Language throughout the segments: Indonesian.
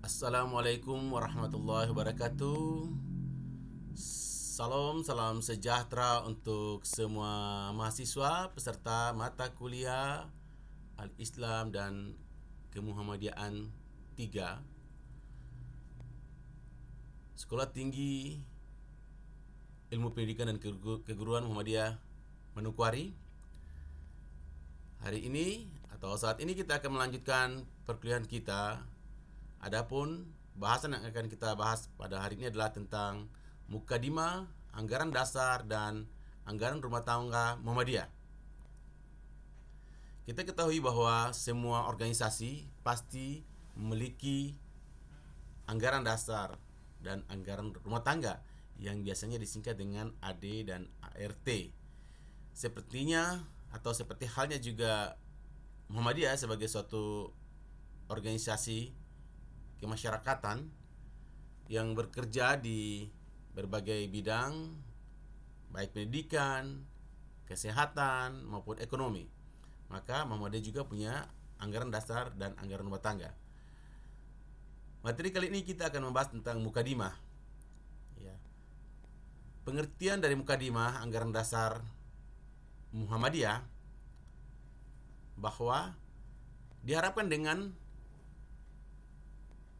Assalamualaikum warahmatullahi wabarakatuh. Salam sejahtera untuk semua mahasiswa peserta mata kuliah Al-Islam dan Kemuhammadiyaan 3 Sekolah Tinggi Ilmu Pendidikan dan Keguruan Muhammadiyah Manokwari. Hari ini atau saat ini kita akan melanjutkan perkuliahan kita. Adapun bahasan yang akan kita bahas pada hari ini adalah tentang Mukadimah, anggaran dasar dan anggaran rumah tangga Muhammadiyah. Kita ketahui bahwa semua organisasi pasti memiliki anggaran dasar dan anggaran rumah tangga yang biasanya disingkat dengan AD dan ART. Sepertinya atau seperti halnya juga Muhammadiyah sebagai suatu organisasi kemasyarakatan yang bekerja di berbagai bidang, baik pendidikan, kesehatan maupun ekonomi. Maka Muhammadiyah juga punya anggaran dasar dan anggaran rumah tangga. Materi kali ini kita akan membahas tentang Mukadimah. Ya. Pengertian dari Mukadimah, anggaran dasar Muhammadiyah, bahwa diharapkan dengan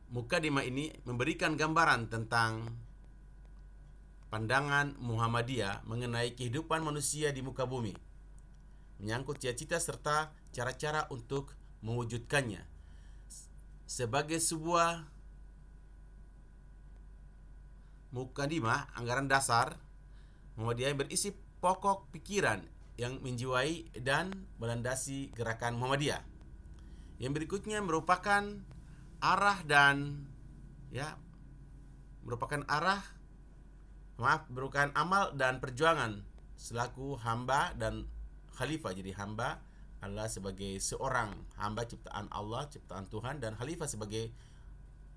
Mukadimah ini memberikan gambaran tentang pandangan Muhammadiyah mengenai kehidupan manusia di muka bumi, menyangkut cita-cita serta cara-cara untuk mewujudkannya. Sebagai sebuah Mukadimah, anggaran dasar Muhammadiyah berisi pokok pikiran yang menjiwai dan melandasi gerakan Muhammadiyah. Yang berikutnya merupakan merupakan amal dan perjuangan selaku hamba dan khalifah. Jadi hamba adalah sebagai seorang hamba ciptaan Allah, ciptaan Tuhan, dan khalifah sebagai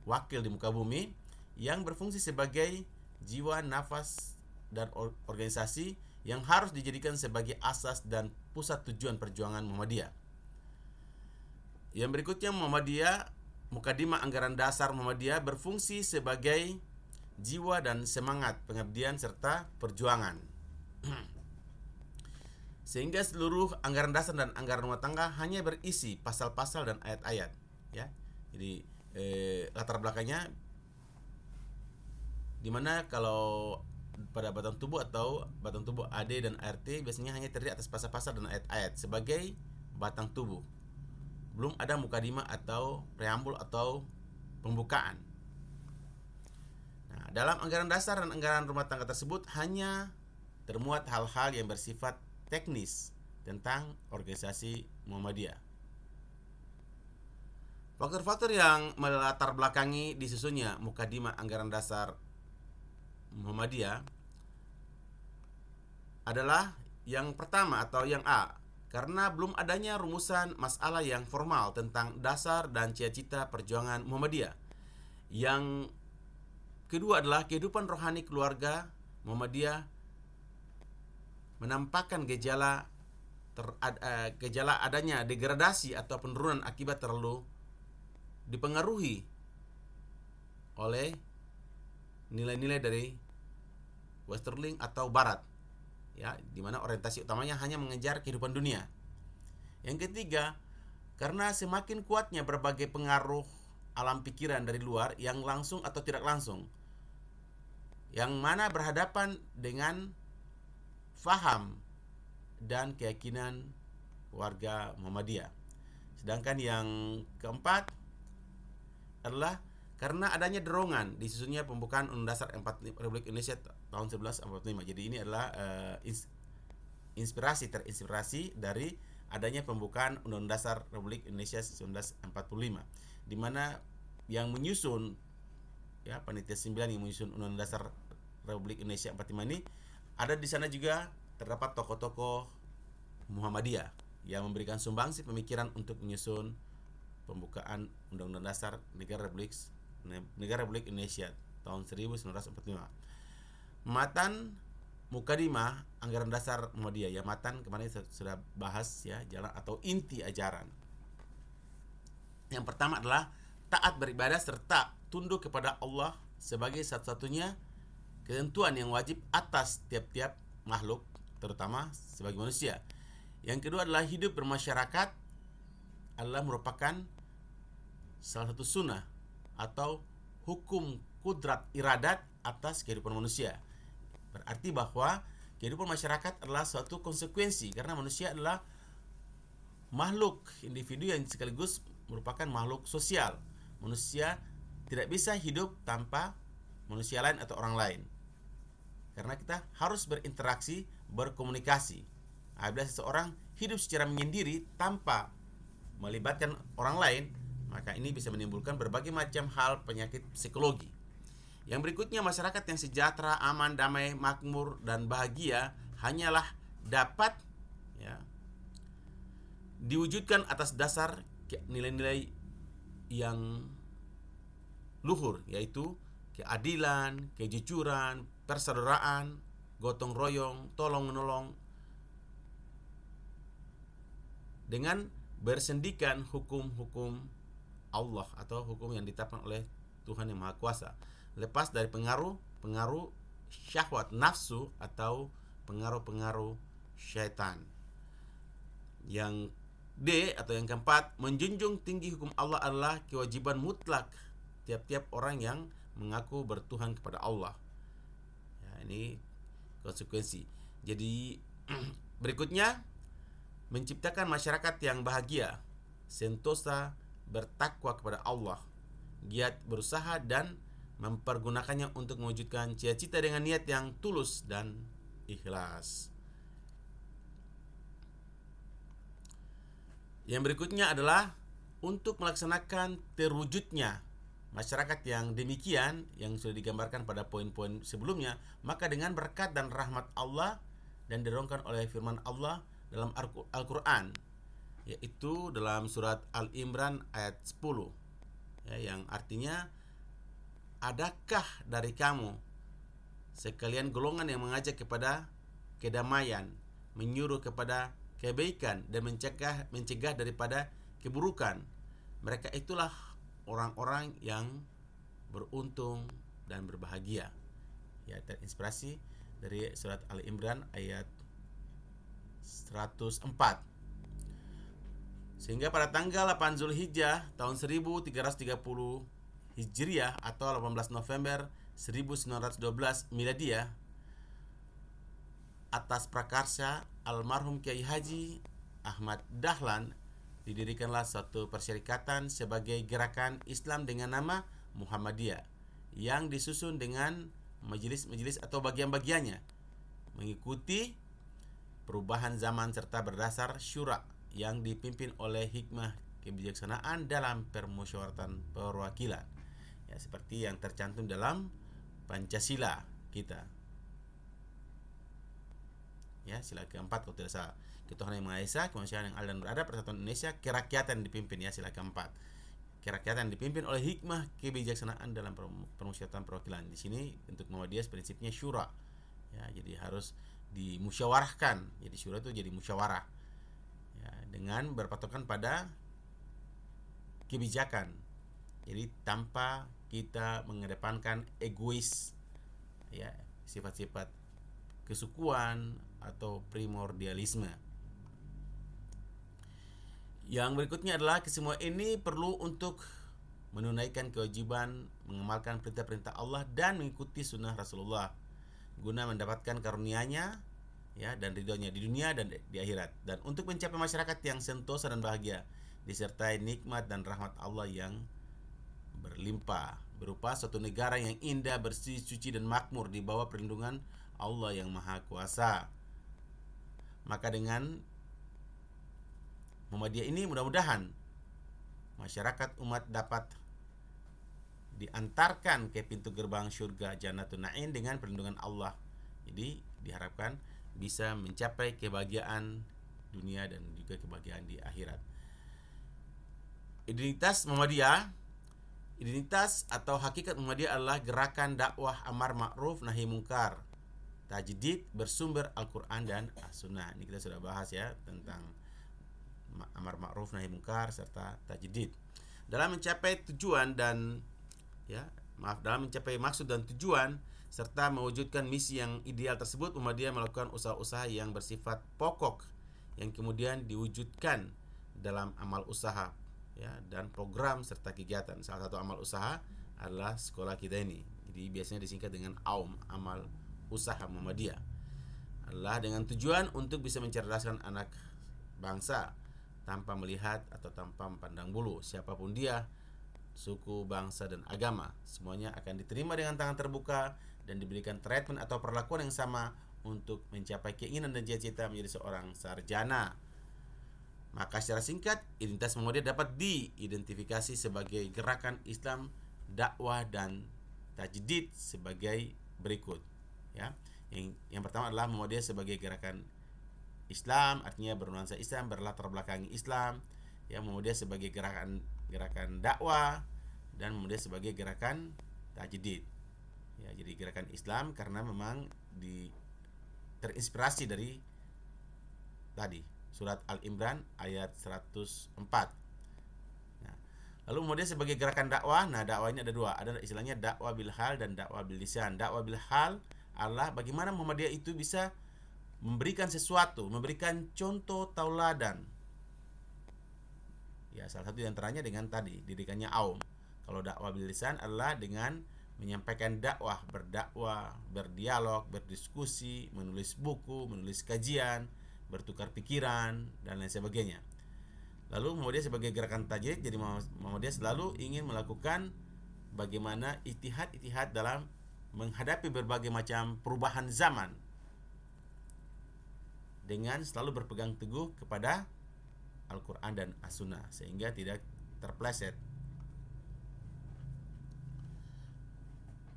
wakil di muka bumi yang berfungsi sebagai jiwa, nafas, dan organisasi yang harus dijadikan sebagai asas dan pusat tujuan perjuangan Muhammadiyah. Yang berikutnya Mukadimah anggaran dasar Muhammadiyah berfungsi sebagai jiwa dan semangat pengabdian serta perjuangan. Sehingga seluruh anggaran dasar dan anggaran rumah tangga hanya berisi pasal-pasal dan ayat-ayat, ya. Jadi latar belakangnya dimana kalau pada batang tubuh AD dan ART biasanya hanya terdiri atas pasal-pasal dan ayat-ayat sebagai batang tubuh. Belum ada Mukadimah atau preambul atau pembukaan. Nah, dalam anggaran dasar dan anggaran rumah tangga tersebut hanya termuat hal-hal yang bersifat teknis tentang organisasi Muhammadiyah. Faktor-faktor yang melatar belakangi disusunnya Mukadimah anggaran dasar Muhammadiyah adalah yang pertama atau yang A, karena belum adanya rumusan masalah yang formal tentang dasar dan cita-cita perjuangan Muhammadiyah. Yang kedua adalah kehidupan rohani keluarga Muhammadiyah menampakkan gejala adanya degradasi atau penurunan akibat terlalu dipengaruhi oleh nilai-nilai dari Westerling atau Barat, ya, di mana orientasi utamanya hanya mengejar kehidupan dunia. Yang ketiga, karena semakin kuatnya berbagai pengaruh alam pikiran dari luar yang langsung atau tidak langsung, yang mana berhadapan dengan faham dan keyakinan warga Muhammadiyah. Sedangkan yang keempat adalah karena adanya dorongan disusunnya pembukaan Undang-Undang Dasar Republik Indonesia tahun 1945. Jadi ini adalah terinspirasi dari adanya pembukaan Undang-Undang Dasar Republik Indonesia 1945, di mana yang menyusun, ya, panitia 9 yang menyusun Undang-Undang Dasar Republik Indonesia 45 ini, ada di sana juga terdapat tokoh-tokoh Muhammadiyah yang memberikan sumbangsi pemikiran untuk menyusun pembukaan Undang-Undang Dasar Negara Republik Indonesia tahun 1945. Matan Mukadimah anggaran dasar Muhammadiyah, ya, matan kemarin sudah bahas, ya, jalan atau inti ajaran. Yang pertama adalah taat beribadah serta tunduk kepada Allah sebagai satu-satunya ketentuan yang wajib atas tiap-tiap makhluk, terutama sebagai manusia. Yang kedua adalah hidup bermasyarakat adalah merupakan salah satu sunnah atau hukum kudrat iradat atas kehidupan manusia. Berarti bahwa kehidupan masyarakat adalah suatu konsekuensi karena manusia adalah makhluk individu yang sekaligus merupakan makhluk sosial. Manusia tidak bisa hidup tanpa manusia lain atau orang lain. Karena kita harus berinteraksi, berkomunikasi. Apabila seseorang hidup secara menyendiri tanpa melibatkan orang lain, maka ini bisa menimbulkan berbagai macam hal penyakit psikologi. Yang berikutnya, masyarakat yang sejahtera, aman, damai, makmur, dan bahagia hanyalah dapat diwujudkan atas dasar nilai-nilai yang luhur, yaitu keadilan, kejujuran, persaudaraan, gotong royong, tolong-menolong, dengan bersendikan hukum-hukum Allah atau hukum yang ditetapkan oleh Tuhan yang Maha Kuasa, lepas dari pengaruh syahwat nafsu atau pengaruh-pengaruh syaitan. Yang D atau yang keempat, menjunjung tinggi hukum Allah adalah kewajiban mutlak tiap-tiap orang yang mengaku bertuhan kepada Allah. Ya, ini konsekuensi. Jadi berikutnya, menciptakan masyarakat yang bahagia, sentosa, bertakwa kepada Allah, giat berusaha dan mempergunakannya untuk mewujudkan cita-cita dengan niat yang tulus dan ikhlas. Yang berikutnya adalah untuk melaksanakan terwujudnya masyarakat yang demikian yang sudah digambarkan pada poin-poin sebelumnya, maka dengan berkat dan rahmat Allah dan didorongkan oleh firman Allah dalam Al-Quran, yaitu dalam surat Al-Imran ayat 10, yang artinya, adakah dari kamu sekalian golongan yang mengajak kepada kedamaian, menyuruh kepada kebaikan dan mencegah daripada keburukan? Mereka itulah orang-orang yang beruntung dan berbahagia. Ya, terinspirasi dari surat Al-Imran ayat 104. Sehingga pada tanggal 8 Zulhijjah tahun 1330 Hijriah atau 18 November 1912 Miladiah, atas prakarsa almarhum Kiai Haji Ahmad Dahlan, didirikanlah suatu persyarikatan sebagai gerakan Islam dengan nama Muhammadiyah, yang disusun dengan majelis-majelis atau bagian-bagiannya, mengikuti perubahan zaman serta berdasar syura yang dipimpin oleh hikmah kebijaksanaan dalam permusyawaratan perwakilan, ya, seperti yang tercantum dalam Pancasila kita. Ya, sila keempat kalau tidak salah. Ketuhanan yang Maha Esa, kemanusiaan yang adil dan beradab, persatuan Indonesia, kerakyatan dipimpin, ya, sila keempat. Kerakyatan dipimpin oleh hikmah kebijaksanaan dalam permusyawaratan perwakilan. Di sini untuk Muhammadiyah prinsipnya syura. Ya, jadi harus dimusyawarahkan. Jadi syura itu jadi musyawarah. Ya, dengan berpatokan pada kebijakan. Jadi tanpa kita mengedepankan egois, ya, sifat-sifat kesukuan atau primordialisme. Yang berikutnya adalah kesemua ini perlu untuk menunaikan kewajiban mengamalkan perintah-perintah Allah dan mengikuti sunnah Rasulullah guna mendapatkan karunia-Nya, ya, dan ridhonya di dunia dan di akhirat, dan untuk mencapai masyarakat yang sentosa dan bahagia disertai nikmat dan rahmat Allah yang berlimpah berupa suatu negara yang indah, bersih, suci dan makmur di bawah perlindungan Allah yang Maha Kuasa. Maka dengan Muhammadiyah ini mudah-mudahan masyarakat umat dapat diantarkan ke pintu gerbang surga Jannatun Na'im dengan perlindungan Allah. Jadi diharapkan bisa mencapai kebahagiaan dunia dan juga kebahagiaan di akhirat. Identitas Muhammadiyah, identitas atau hakikat Muhammadiyah adalah gerakan dakwah amar ma'ruf nahi mungkar, tajdid bersumber Al-Quran dan As-Sunnah. Ini kita sudah bahas, ya, tentang amar ma'ruf nahi mungkar serta tajdid. Dalam mencapai tujuan dan ya, dalam mencapai maksud dan tujuan serta mewujudkan misi yang ideal tersebut, Muhammadiyah melakukan usaha-usaha yang bersifat pokok yang kemudian diwujudkan dalam amal usaha, ya, dan program serta kegiatan. Salah satu amal usaha adalah sekolah kita ini. Jadi biasanya disingkat dengan AUM, amal usaha Muhammadiyah. Adalah dengan tujuan untuk bisa mencerdaskan anak bangsa tanpa melihat atau tanpa memandang bulu siapapun dia, suku, bangsa, dan agama. Semuanya akan diterima dengan tangan terbuka dan diberikan treatment atau perlakuan yang sama untuk mencapai keinginan dan cita-cita menjadi seorang sarjana. Maka secara singkat, identitas Muhammadiyah dapat diidentifikasi sebagai gerakan Islam, dakwah, dan tajdid sebagai berikut, ya. Yang pertama adalah Muhammadiyah sebagai gerakan Islam, artinya bernuansa Islam, berlatar belakangi Islam. Ya, Muhammadiyah sebagai gerakan dakwah, dan Muhammadiyah sebagai gerakan tajdid. Ya, jadi gerakan Islam karena memang terinspirasi dari tadi surat Al-Imran ayat 104. Nah, lalu Muhammadiyah sebagai gerakan dakwah. Nah, dakwah ini ada dua, ada istilahnya dakwah bil hal dan dakwah bil lisan. Dakwah bil hal adalah bagaimana Muhammadiyah itu bisa memberikan sesuatu, memberikan contoh tauladan. Ya, salah satu antaranya dengan tadi dirikannya AUM. Kalau dakwah bil lisan adalah dengan menyampaikan dakwah, berdakwah, berdialog, berdiskusi, menulis buku, menulis kajian, bertukar pikiran, dan lain sebagainya. Lalu Muhammadiyah sebagai gerakan tajdid, jadi Muhammadiyah selalu ingin melakukan bagaimana ijtihad dalam menghadapi berbagai macam perubahan zaman dengan selalu berpegang teguh kepada Al-Quran dan As-Sunnah sehingga tidak terpleset.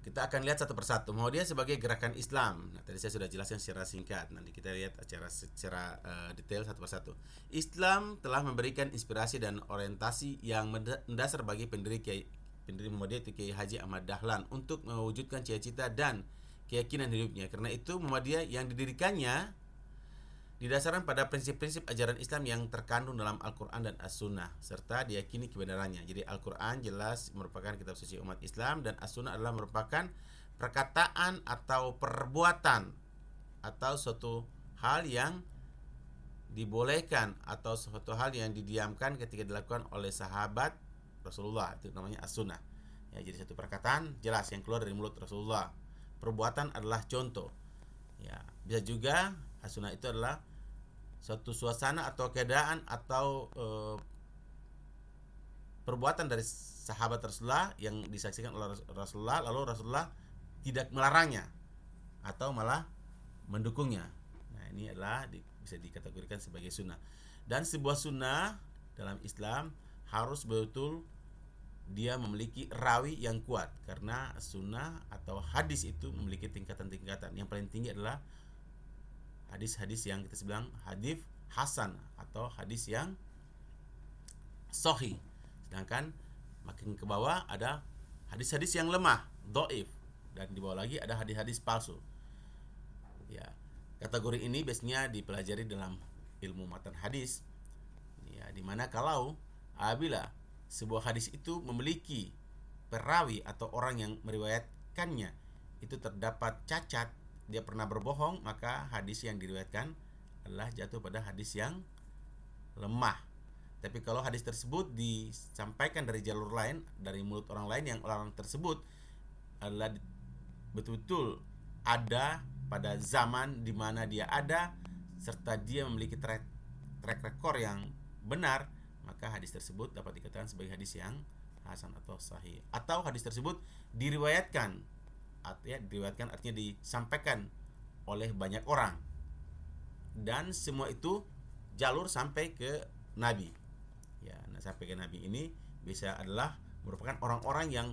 Kita akan lihat satu persatu. Muhammadiyah sebagai gerakan Islam. Nah, tadi saya sudah jelaskan secara singkat. Nanti kita lihat secara detail satu persatu. Islam telah memberikan inspirasi dan orientasi yang mendasar bagi pendiri Muhammadiyah itu Kiai Haji Ahmad Dahlan untuk mewujudkan cita-cita dan keyakinan hidupnya. Karena itu Muhammadiyah yang didirikannya didasarkan pada prinsip-prinsip ajaran Islam yang terkandung dalam Al-Quran dan As-Sunnah serta diyakini kebenarannya. Jadi Al-Quran jelas merupakan kitab suci umat Islam dan As-Sunnah adalah merupakan perkataan atau perbuatan atau suatu hal yang dibolehkan atau suatu hal yang didiamkan ketika dilakukan oleh sahabat Rasulullah, itu namanya As-Sunnah. Ya, jadi satu perkataan jelas yang keluar dari mulut Rasulullah. Perbuatan adalah contoh. Ya, bisa juga As-Sunnah itu adalah suatu suasana atau keadaan atau perbuatan dari sahabat Rasulullah yang disaksikan oleh Rasulullah, lalu Rasulullah tidak melarangnya atau malah mendukungnya. Nah, ini adalah bisa dikategorikan sebagai sunnah. Dan sebuah sunnah dalam Islam harus betul dia memiliki rawi yang kuat, karena sunnah atau hadis itu memiliki tingkatan-tingkatan. Yang paling tinggi adalah hadis-hadis yang kita bilang hadis hasan atau hadis yang sahih. Sedangkan makin ke bawah ada hadis-hadis yang lemah, dhaif, dan di bawah lagi ada hadis-hadis palsu. Ya, kategori ini biasanya dipelajari dalam ilmu matan hadis. Ya, dimana kalau apabila sebuah hadis itu memiliki perawi atau orang yang meriwayatkannya itu terdapat cacat, dia pernah berbohong, maka hadis yang diriwayatkan adalah jatuh pada hadis yang lemah. Tapi kalau hadis tersebut disampaikan dari jalur lain, dari mulut orang lain yang orang tersebut adalah betul-betul ada pada zaman di mana dia ada serta dia memiliki track record yang benar, maka hadis tersebut dapat dikatakan sebagai hadis yang hasan atau sahih. Atau hadis tersebut diriwayatkan, artinya disampaikan oleh banyak orang, dan semua itu jalur sampai ke Nabi. Ya, nah, sampai ke Nabi ini bisa adalah merupakan orang-orang yang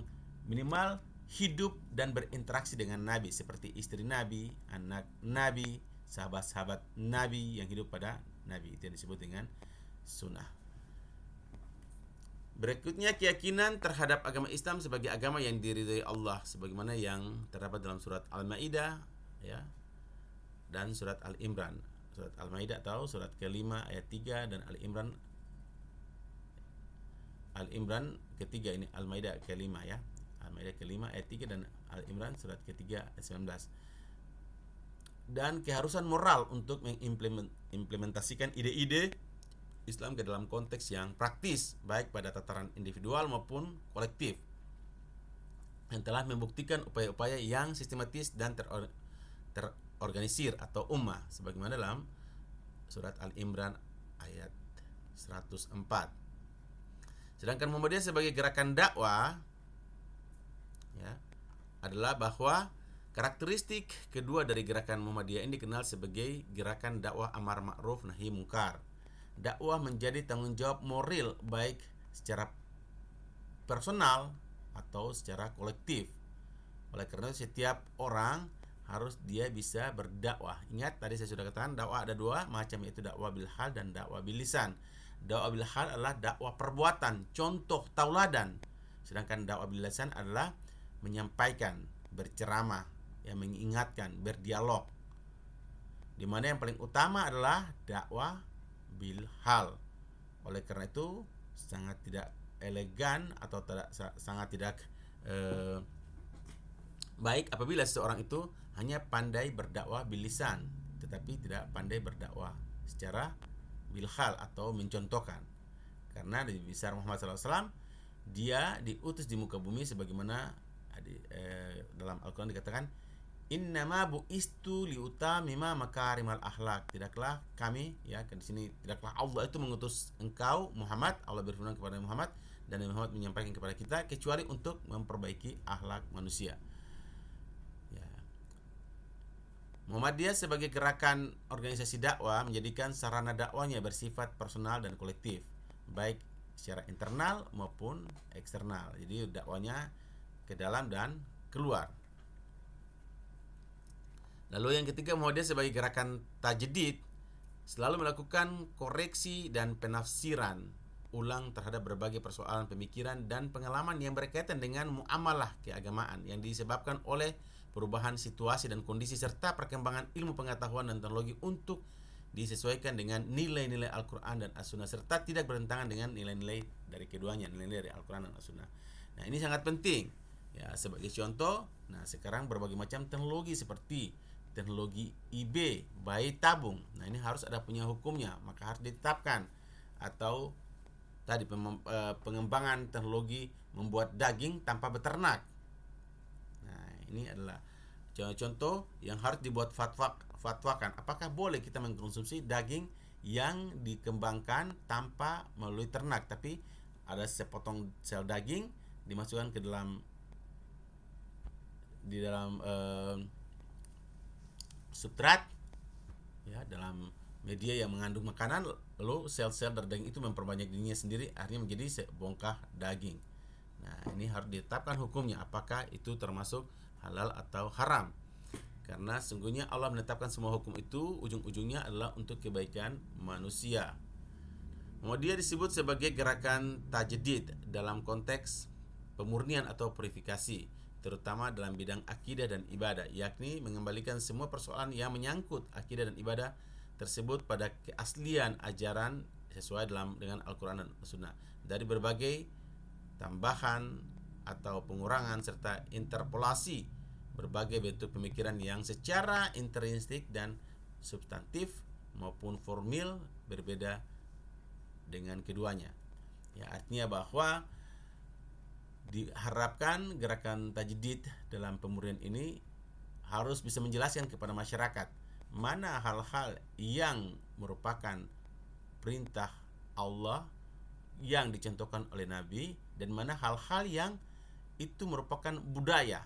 minimal hidup dan berinteraksi dengan Nabi, seperti istri Nabi, anak Nabi, sahabat-sahabat Nabi yang hidup pada Nabi. Itu yang disebut dengan sunnah. Berikutnya, keyakinan terhadap agama Islam sebagai agama yang diridhai Allah, sebagaimana yang terdapat dalam surat Al-Maidah, ya, dan surat Al-Imran. Surat Al-Maidah atau surat ke-5 ayat 3 dan Al-Imran ketiga, ini Al-Maidah ke-5 ya. Al-Maidah ke-5 ayat 3 dan Al-Imran surat ke-3 ayat 19. Dan keharusan moral untuk mengimplementasikan ide-ide Islam ke dalam konteks yang praktis, baik pada tataran individual maupun kolektif, yang telah membuktikan upaya-upaya yang sistematis dan terorganisir atau ummah, sebagaimana dalam surat Al-Imran ayat 104. Sedangkan Muhammadiyah sebagai gerakan dakwah ya, adalah bahwa karakteristik kedua dari gerakan Muhammadiyah ini dikenal sebagai gerakan dakwah amar ma'ruf nahi mungkar. Dakwah menjadi tanggung jawab moral baik secara personal atau secara kolektif. Oleh karena itu setiap orang harus dia bisa berdakwah. Ingat tadi saya sudah katakan dakwah ada dua macam, yaitu dakwah bil hal dan dakwah bil lisan. Dakwah bil hal adalah dakwah perbuatan, contoh, tauladan. Sedangkan dakwah bil lisan adalah menyampaikan, berceramah, yang mengingatkan, berdialog. Di mana yang paling utama adalah dakwah bil hal. Oleh karena itu sangat tidak elegan atau sangat tidak baik apabila seseorang itu hanya pandai berdakwah bil lisan tetapi tidak pandai berdakwah secara bil hal atau mencontohkan. Karena Nabi besar Muhammad SAW dia diutus di muka bumi sebagaimana dalam Al-Quran dikatakan, innama bu'istu liutamima makarimal akhlak. Tidaklah kami, ya di sini tidaklah Allah itu mengutus engkau Muhammad, Allah berfirman kepada Muhammad dan Muhammad menyampaikan kepada kita, kecuali untuk memperbaiki akhlak manusia. Ya. Muhammadiyah sebagai gerakan organisasi dakwah menjadikan sarana dakwahnya bersifat personal dan kolektif, baik secara internal maupun eksternal. Jadi dakwahnya ke dalam dan keluar. Lalu yang ketiga, Muhammadiyah sebagai gerakan tajdid selalu melakukan koreksi dan penafsiran ulang terhadap berbagai persoalan pemikiran dan pengalaman yang berkaitan dengan muamalah keagamaan yang disebabkan oleh perubahan situasi dan kondisi serta perkembangan ilmu pengetahuan dan teknologi untuk disesuaikan dengan nilai-nilai Al-Quran dan As-Sunnah serta tidak bertentangan dengan nilai-nilai dari keduanya, nilai-nilai dari Al-Quran dan As-Sunnah. Nah, ini sangat penting. Ya, sebagai contoh, nah sekarang berbagai macam teknologi seperti teknologi IB, bayi tabung. Nah, ini harus ada punya hukumnya, maka harus ditetapkan. Atau tadi pengembangan teknologi membuat daging tanpa beternak. Nah, ini adalah contoh yang harus dibuat fatwakan. Apakah boleh kita mengkonsumsi daging yang dikembangkan tanpa melalui ternak, tapi ada sepotong sel daging dimasukkan ke dalam substrat, ya, dalam media yang mengandung makanan, lalu sel-sel dari daging itu memperbanyak dirinya sendiri, akhirnya menjadi sebongkah daging. Nah, ini harus ditetapkan hukumnya, apakah itu termasuk halal atau haram. Karena sungguhnya Allah menetapkan semua hukum itu ujung-ujungnya adalah untuk kebaikan manusia. Kemudian disebut sebagai gerakan tajdid dalam konteks pemurnian atau purifikasi, terutama dalam bidang akidah dan ibadah, yakni mengembalikan semua persoalan yang menyangkut akidah dan ibadah tersebut pada keaslian ajaran sesuai dengan Al-Quran dan Sunnah, dari berbagai tambahan atau pengurangan serta interpolasi berbagai bentuk pemikiran yang secara intrinsik dan substantif maupun formil berbeda dengan keduanya. Ya, artinya bahwa diharapkan gerakan tajdid dalam pemurnian ini harus bisa menjelaskan kepada masyarakat mana hal-hal yang merupakan perintah Allah yang dicontohkan oleh Nabi dan mana hal-hal yang itu merupakan budaya.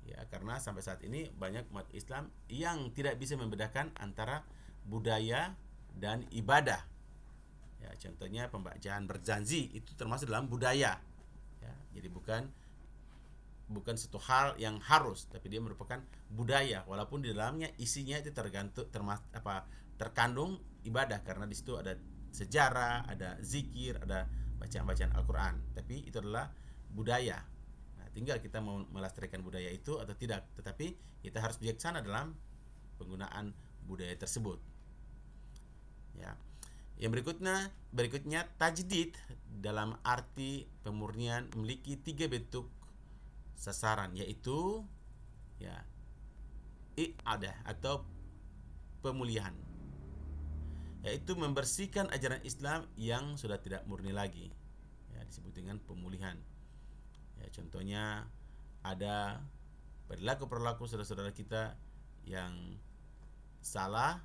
Ya, karena sampai saat ini banyak umat Islam yang tidak bisa membedakan antara budaya dan ibadah. Ya, contohnya pembacaan berzanzi itu termasuk dalam budaya. Ya, jadi bukan satu hal yang harus, tapi dia merupakan budaya, walaupun di dalamnya isinya itu terkandung ibadah, karena di situ ada sejarah, ada zikir, ada bacaan-bacaan Al-Quran, tapi itu adalah budaya. Nah, tinggal kita mau melestarikan budaya itu atau tidak, tetapi kita harus bijaksana dalam penggunaan budaya tersebut. Ya. Yang berikutnya tajdid dalam arti pemurnian memiliki 3 bentuk sasaran, yaitu ya i'adah atau pemulihan, yaitu membersihkan ajaran Islam yang sudah tidak murni lagi, ya, disebut dengan pemulihan. Ya, contohnya ada perilaku saudara-saudara kita yang salah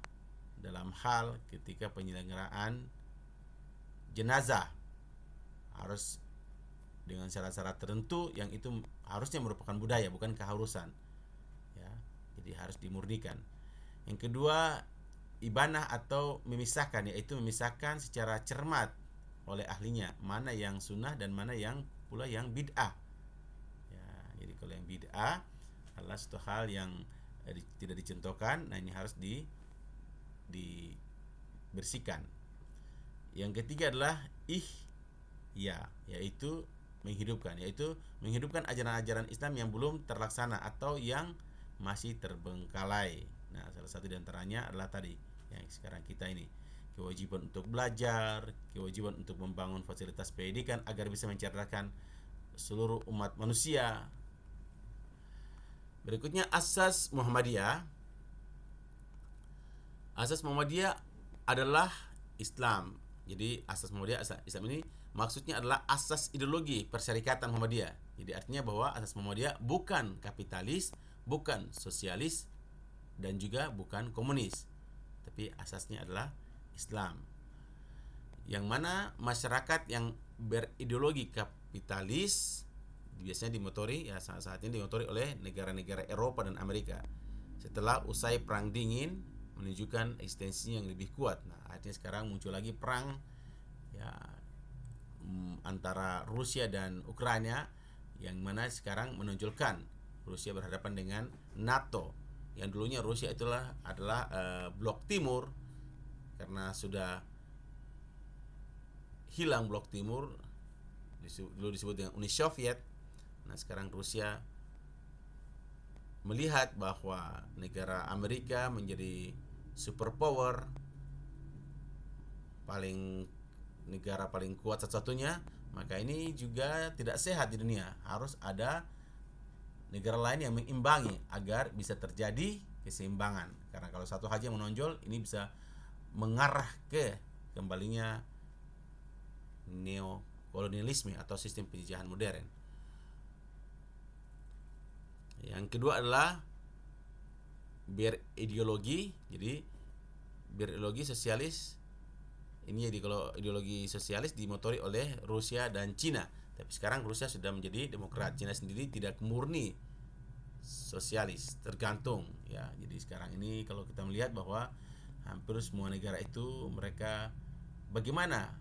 dalam hal ketika penyelenggaraan jenazah, harus dengan syarat-syarat tertentu yang itu harusnya merupakan budaya, bukan keharusan, ya, jadi harus dimurnikan. Yang kedua, ibanah atau memisahkan, yaitu memisahkan secara cermat oleh ahlinya mana yang sunnah dan mana yang pula yang bid'ah. Ya, jadi kalau yang bid'ah adalah suatu hal yang tidak dicontohkan, nah ini harus dibersihkan. Yang ketiga adalah yaitu menghidupkan ajaran-ajaran Islam yang belum terlaksana atau yang masih terbengkalai. Nah, salah satu di antaranya adalah tadi yang sekarang kita ini, kewajiban untuk belajar, kewajiban untuk membangun fasilitas pendidikan agar bisa mencerdaskan seluruh umat manusia. Berikutnya asas Muhammadiyah. Asas Muhammadiyah adalah Islam. Jadi asas Muhammadiyah, Islam ini maksudnya adalah asas ideologi persyarikatan Muhammadiyah. Jadi artinya bahwa asas Muhammadiyah bukan kapitalis, bukan sosialis, dan juga bukan komunis, tapi asasnya adalah Islam. Yang mana masyarakat yang berideologi kapitalis biasanya dimotori, ya saat ini dimotori oleh negara-negara Eropa dan Amerika. Setelah usai perang dingin menunjukkan eksistensinya yang lebih kuat. Nah, artinya sekarang muncul lagi perang, ya, antara Rusia dan Ukraina, yang mana sekarang menonjolkan Rusia berhadapan dengan NATO. Yang dulunya Rusia adalah blok timur, karena sudah hilang blok timur, dulu disebut dengan Uni Soviet. Nah, sekarang Rusia melihat bahwa negara Amerika menjadi superpower, negara paling kuat satu-satunya, maka ini juga tidak sehat di dunia. Harus ada negara lain yang mengimbangi agar bisa terjadi keseimbangan. Karena kalau satu saja yang menonjol, ini bisa mengarah ke kembalinya neokolonialisme atau sistem penjajahan modern. Yang kedua adalah berideologi. Jadi berideologi sosialis. Ini jadi kalau ideologi sosialis dimotori oleh Rusia dan Cina. Tapi sekarang Rusia sudah menjadi demokrat. Cina sendiri tidak murni sosialis, tergantung, ya. Jadi sekarang ini kalau kita melihat bahwa hampir semua negara itu mereka bagaimana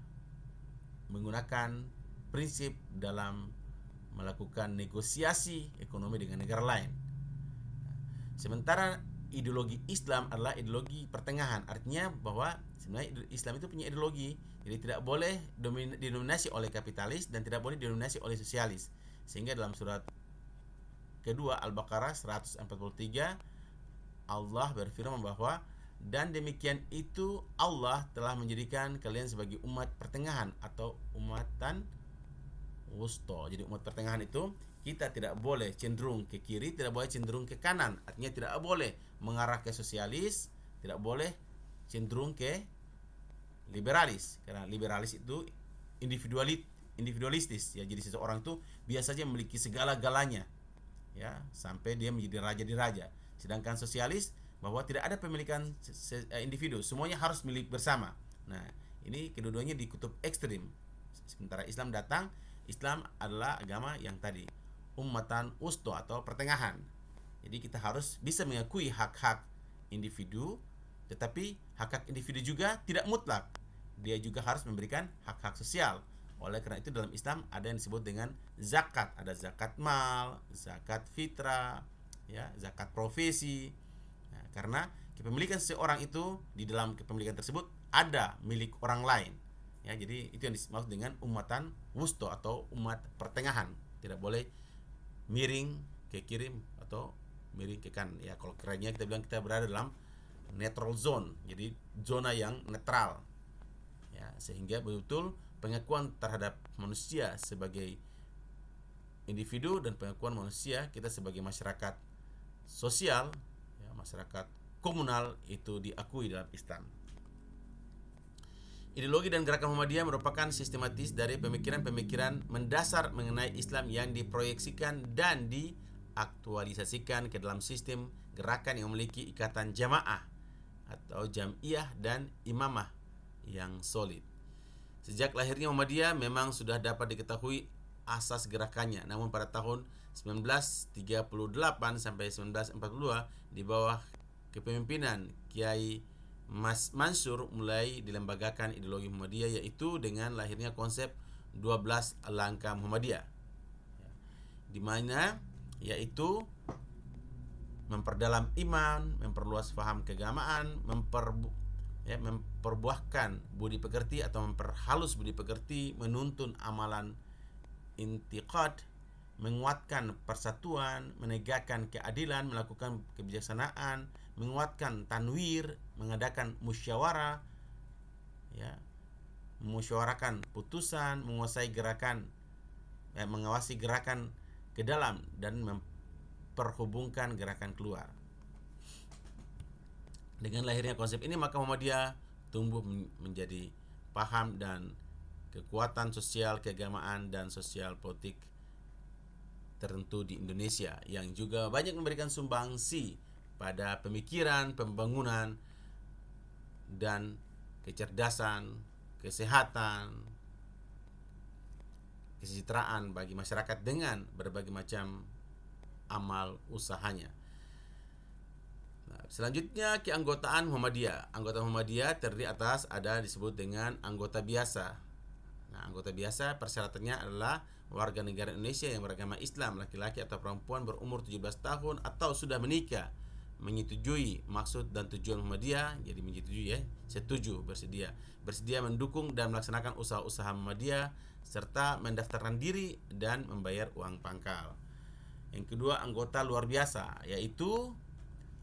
menggunakan prinsip dalam melakukan negosiasi ekonomi dengan negara lain. Sementara ideologi Islam adalah ideologi pertengahan. Artinya bahwa sebenarnya Islam itu punya ideologi. Jadi tidak boleh didominasi oleh kapitalis dan tidak boleh didominasi oleh sosialis. Sehingga dalam surat kedua Al-Baqarah 143 Allah berfirman bahwa dan demikian itu Allah telah menjadikan kalian sebagai umat pertengahan atau umatan wusto. Jadi umat pertengahan itu kita tidak boleh cenderung ke kiri, tidak boleh cenderung ke kanan. Artinya tidak boleh mengarah ke sosialis, tidak boleh cenderung ke liberalis. Karena liberalis itu individualistis, ya. Jadi seseorang itu biasanya memiliki segala-galanya, ya, sampai dia menjadi raja di raja. Sedangkan sosialis bahwa tidak ada pemilikan individu, semuanya harus milik bersama. Nah, ini kedua-duanya di kutub ekstrim. Sementara Islam datang, Islam adalah agama yang tadi ummatan wusto atau pertengahan. Jadi kita harus bisa mengakui hak-hak individu, tetapi hak-hak individu juga tidak mutlak. Dia juga harus memberikan hak-hak sosial. Oleh karena itu dalam Islam ada yang disebut dengan zakat. Ada zakat mal, zakat fitrah, ya, zakat profesi. Nah, karena kepemilikan seseorang itu di dalam kepemilikan tersebut ada milik orang lain. Ya, jadi itu yang dimaksud dengan umatan wusto atau umat pertengahan. Tidak boleh miring ke kiri atau miring ke kanan. Ya, kalau kerennya kita bilang kita berada dalam neutral zone. Jadi zona yang netral. Ya, sehingga betul pengakuan terhadap manusia sebagai individu dan pengakuan manusia kita sebagai masyarakat sosial, ya, masyarakat komunal itu diakui dalam Islam. Ideologi dan gerakan Muhammadiyah merupakan sistematis dari pemikiran-pemikiran mendasar mengenai Islam yang diproyeksikan dan diaktualisasikan ke dalam sistem gerakan yang memiliki ikatan jamaah atau jam'iyah dan imamah yang solid. Sejak lahirnya Muhammadiyah memang sudah dapat diketahui asas gerakannya, namun pada tahun 1938 sampai 1942 di bawah kepemimpinan Kiai Mansur mulai dilembagakan ideologi Muhammadiyah, yaitu dengan lahirnya konsep 12 langkah Muhammadiyah, di mana yaitu memperdalam iman, memperluas faham keagamaan, memperbuahkan budi pekerti atau memperhalus budi pekerti, menuntun amalan intiqad, menguatkan persatuan, menegakkan keadilan, melakukan kebijaksanaan, menguatkan tanwir, mengadakan musyawarah, ya, memusyawarakan putusan, menguasai gerakan, mengawasi gerakan ke dalam dan memperhubungkan gerakan keluar. Dengan lahirnya konsep ini, maka Muhammadiyah tumbuh menjadi paham dan kekuatan sosial, keagamaan, dan sosial politik tertentu di Indonesia, yang juga banyak memberikan sumbangsi pada pemikiran, pembangunan, dan kecerdasan, kesehatan, kesejahteraan bagi masyarakat dengan berbagai macam amal usahanya. Nah, selanjutnya keanggotaan Muhammadiyah. Anggota Muhammadiyah terdiri atas ada disebut dengan anggota biasa. Nah, anggota biasa persyaratannya adalah warga negara Indonesia yang beragama Islam, laki-laki atau perempuan berumur 17 tahun atau sudah menikah, menyetujui maksud dan tujuan Muhammadiyah, jadi menyetujui, ya, setuju, bersedia mendukung dan melaksanakan usaha-usaha Muhammadiyah serta mendaftarkan diri dan membayar uang pangkal. Yang kedua, anggota luar biasa, yaitu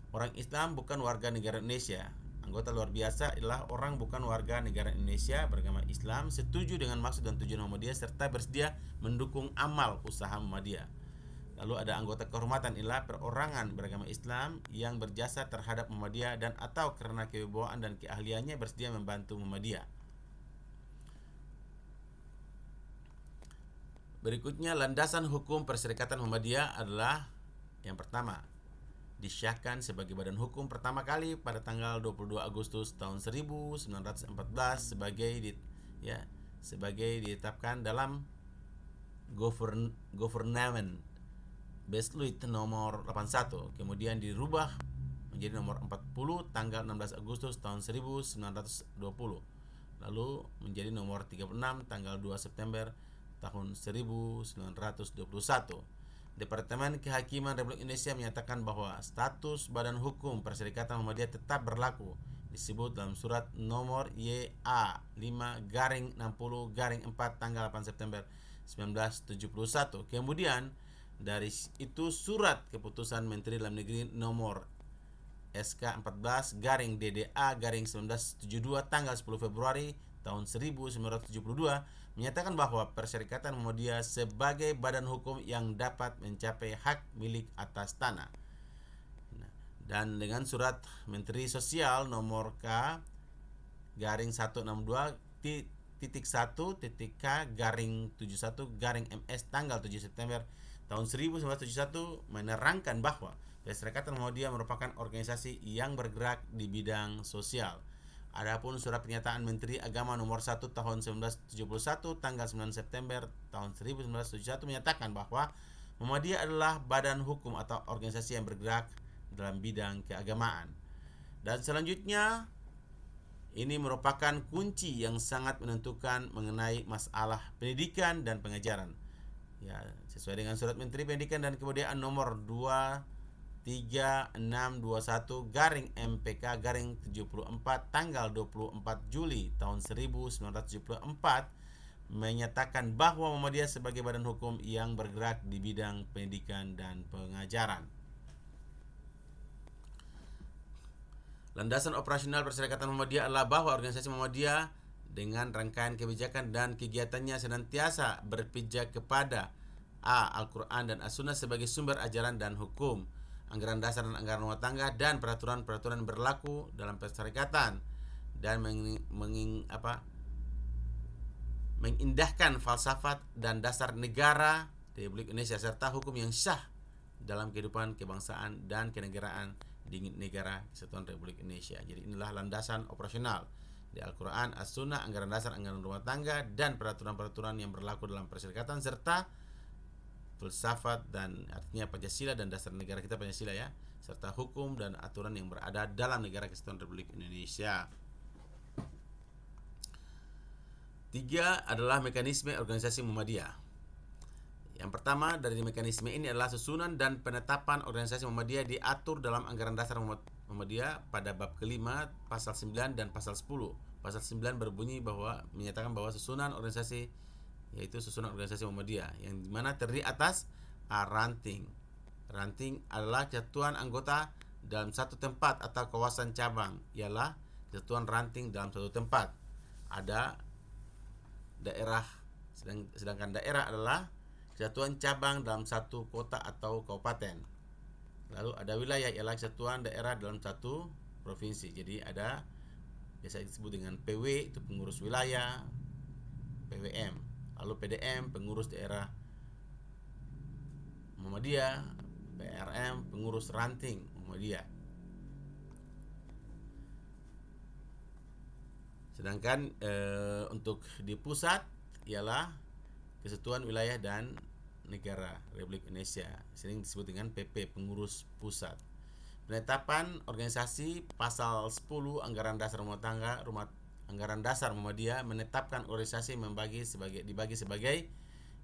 orang Islam bukan warga negara Indonesia. Anggota luar biasa adalah orang bukan warga negara Indonesia beragama Islam, setuju dengan maksud dan tujuan Muhammadiyah serta bersedia mendukung amal usaha Muhammadiyah. Lalu ada anggota kehormatan, ialah perorangan beragama Islam yang berjasa terhadap Muhammadiyah dan atau karena kewibawaan dan keahliannya bersedia membantu Muhammadiyah. Berikutnya, landasan hukum Perserikatan Muhammadiyah adalah yang pertama, disahkan sebagai badan hukum pertama kali pada tanggal 22 Agustus tahun 1914 sebagai ditetapkan dalam Government Besluit nomor 81, kemudian dirubah menjadi nomor 40 tanggal 16 Agustus tahun 1920, lalu menjadi nomor 36 tanggal 2 September tahun 1921. Departemen Kehakiman Republik Indonesia menyatakan bahwa status Badan Hukum Perserikatan Muhammadiyah tetap berlaku, disebut dalam surat nomor YA 5/60/4 tanggal 8 September 1971. Kemudian dari itu surat keputusan Menteri Dalam Negeri nomor SK 14/DDA/1972 tanggal 10 Februari tahun 1972 menyatakan bahwa Perserikatan Muhammadiyah sebagai badan hukum yang dapat mencapai hak milik atas tanah. Dan dengan surat Menteri Sosial nomor K/1.1.K/71/MS tanggal 7 September tahun 1971 menerangkan bahwa Perserikatan Muhammadiyah merupakan organisasi yang bergerak di bidang sosial. Adapun surat pernyataan Menteri Agama nomor 1 tahun 1971 tanggal 9 September tahun 1971 menyatakan bahwa Muhammadiyah adalah badan hukum atau organisasi yang bergerak dalam bidang keagamaan. Dan selanjutnya, ini merupakan kunci yang sangat menentukan mengenai masalah pendidikan dan pengajaran. Ya, sesuai dengan surat Menteri Pendidikan dan Kebudayaan nomor 23621/MPK/74 tanggal 24 Juli tahun 1974 menyatakan bahwa Muhammadiyah sebagai badan hukum yang bergerak di bidang pendidikan dan pengajaran. Landasan operasional Perserikatan Muhammadiyah adalah bahwa organisasi Muhammadiyah dengan rangkaian kebijakan dan kegiatannya senantiasa berpijak kepada A. Al-Quran dan As-Sunnah sebagai sumber ajaran dan hukum, anggaran dasar dan anggaran rumah tangga, dan peraturan-peraturan berlaku dalam persyarikatan, dan mengindahkan falsafat dan dasar negara Republik Indonesia serta hukum yang sah dalam kehidupan kebangsaan dan kenegaraan di negara Kesatuan Republik Indonesia. Jadi inilah landasan operasional di Al-Quran, As-Sunnah, anggaran dasar, anggaran rumah tangga, dan peraturan-peraturan yang berlaku dalam persyarikatan, serta filsafat dan artinya Pancasila dan dasar negara kita Pancasila ya, serta hukum dan aturan yang berada dalam negara Kesatuan Republik Indonesia. 3 adalah mekanisme organisasi Muhammadiyah. Yang pertama dari mekanisme ini adalah susunan dan penetapan organisasi Muhammadiyah diatur dalam anggaran dasar Muhammadiyah pada bab kelima pasal 9 dan pasal 10. Pasal 9 berbunyi bahwa menyatakan bahwa susunan organisasi yaitu susunan organisasi Muhammadiyah yang dimana terdiri atas ranting. Ranting adalah kesatuan anggota dalam satu tempat atau kawasan cabang, ialah kesatuan ranting dalam satu tempat. Ada daerah, sedangkan daerah adalah kesatuan cabang dalam satu kota atau kabupaten. Lalu ada wilayah, ialah kesatuan daerah dalam satu provinsi. Jadi ada biasa disebut dengan PW, itu pengurus wilayah, PWM. Lalu PDM, pengurus daerah Muhammadiyah, PRM, pengurus ranting Muhammadiyah. Sedangkan untuk di pusat ialah Kesatuan Wilayah dan Negara Republik Indonesia, sering disebut dengan PP, pengurus pusat. Penetapan organisasi pasal 10 anggaran dasar rumah tangga, anggaran dasar Muhammadiyah menetapkan organisasi dibagi sebagai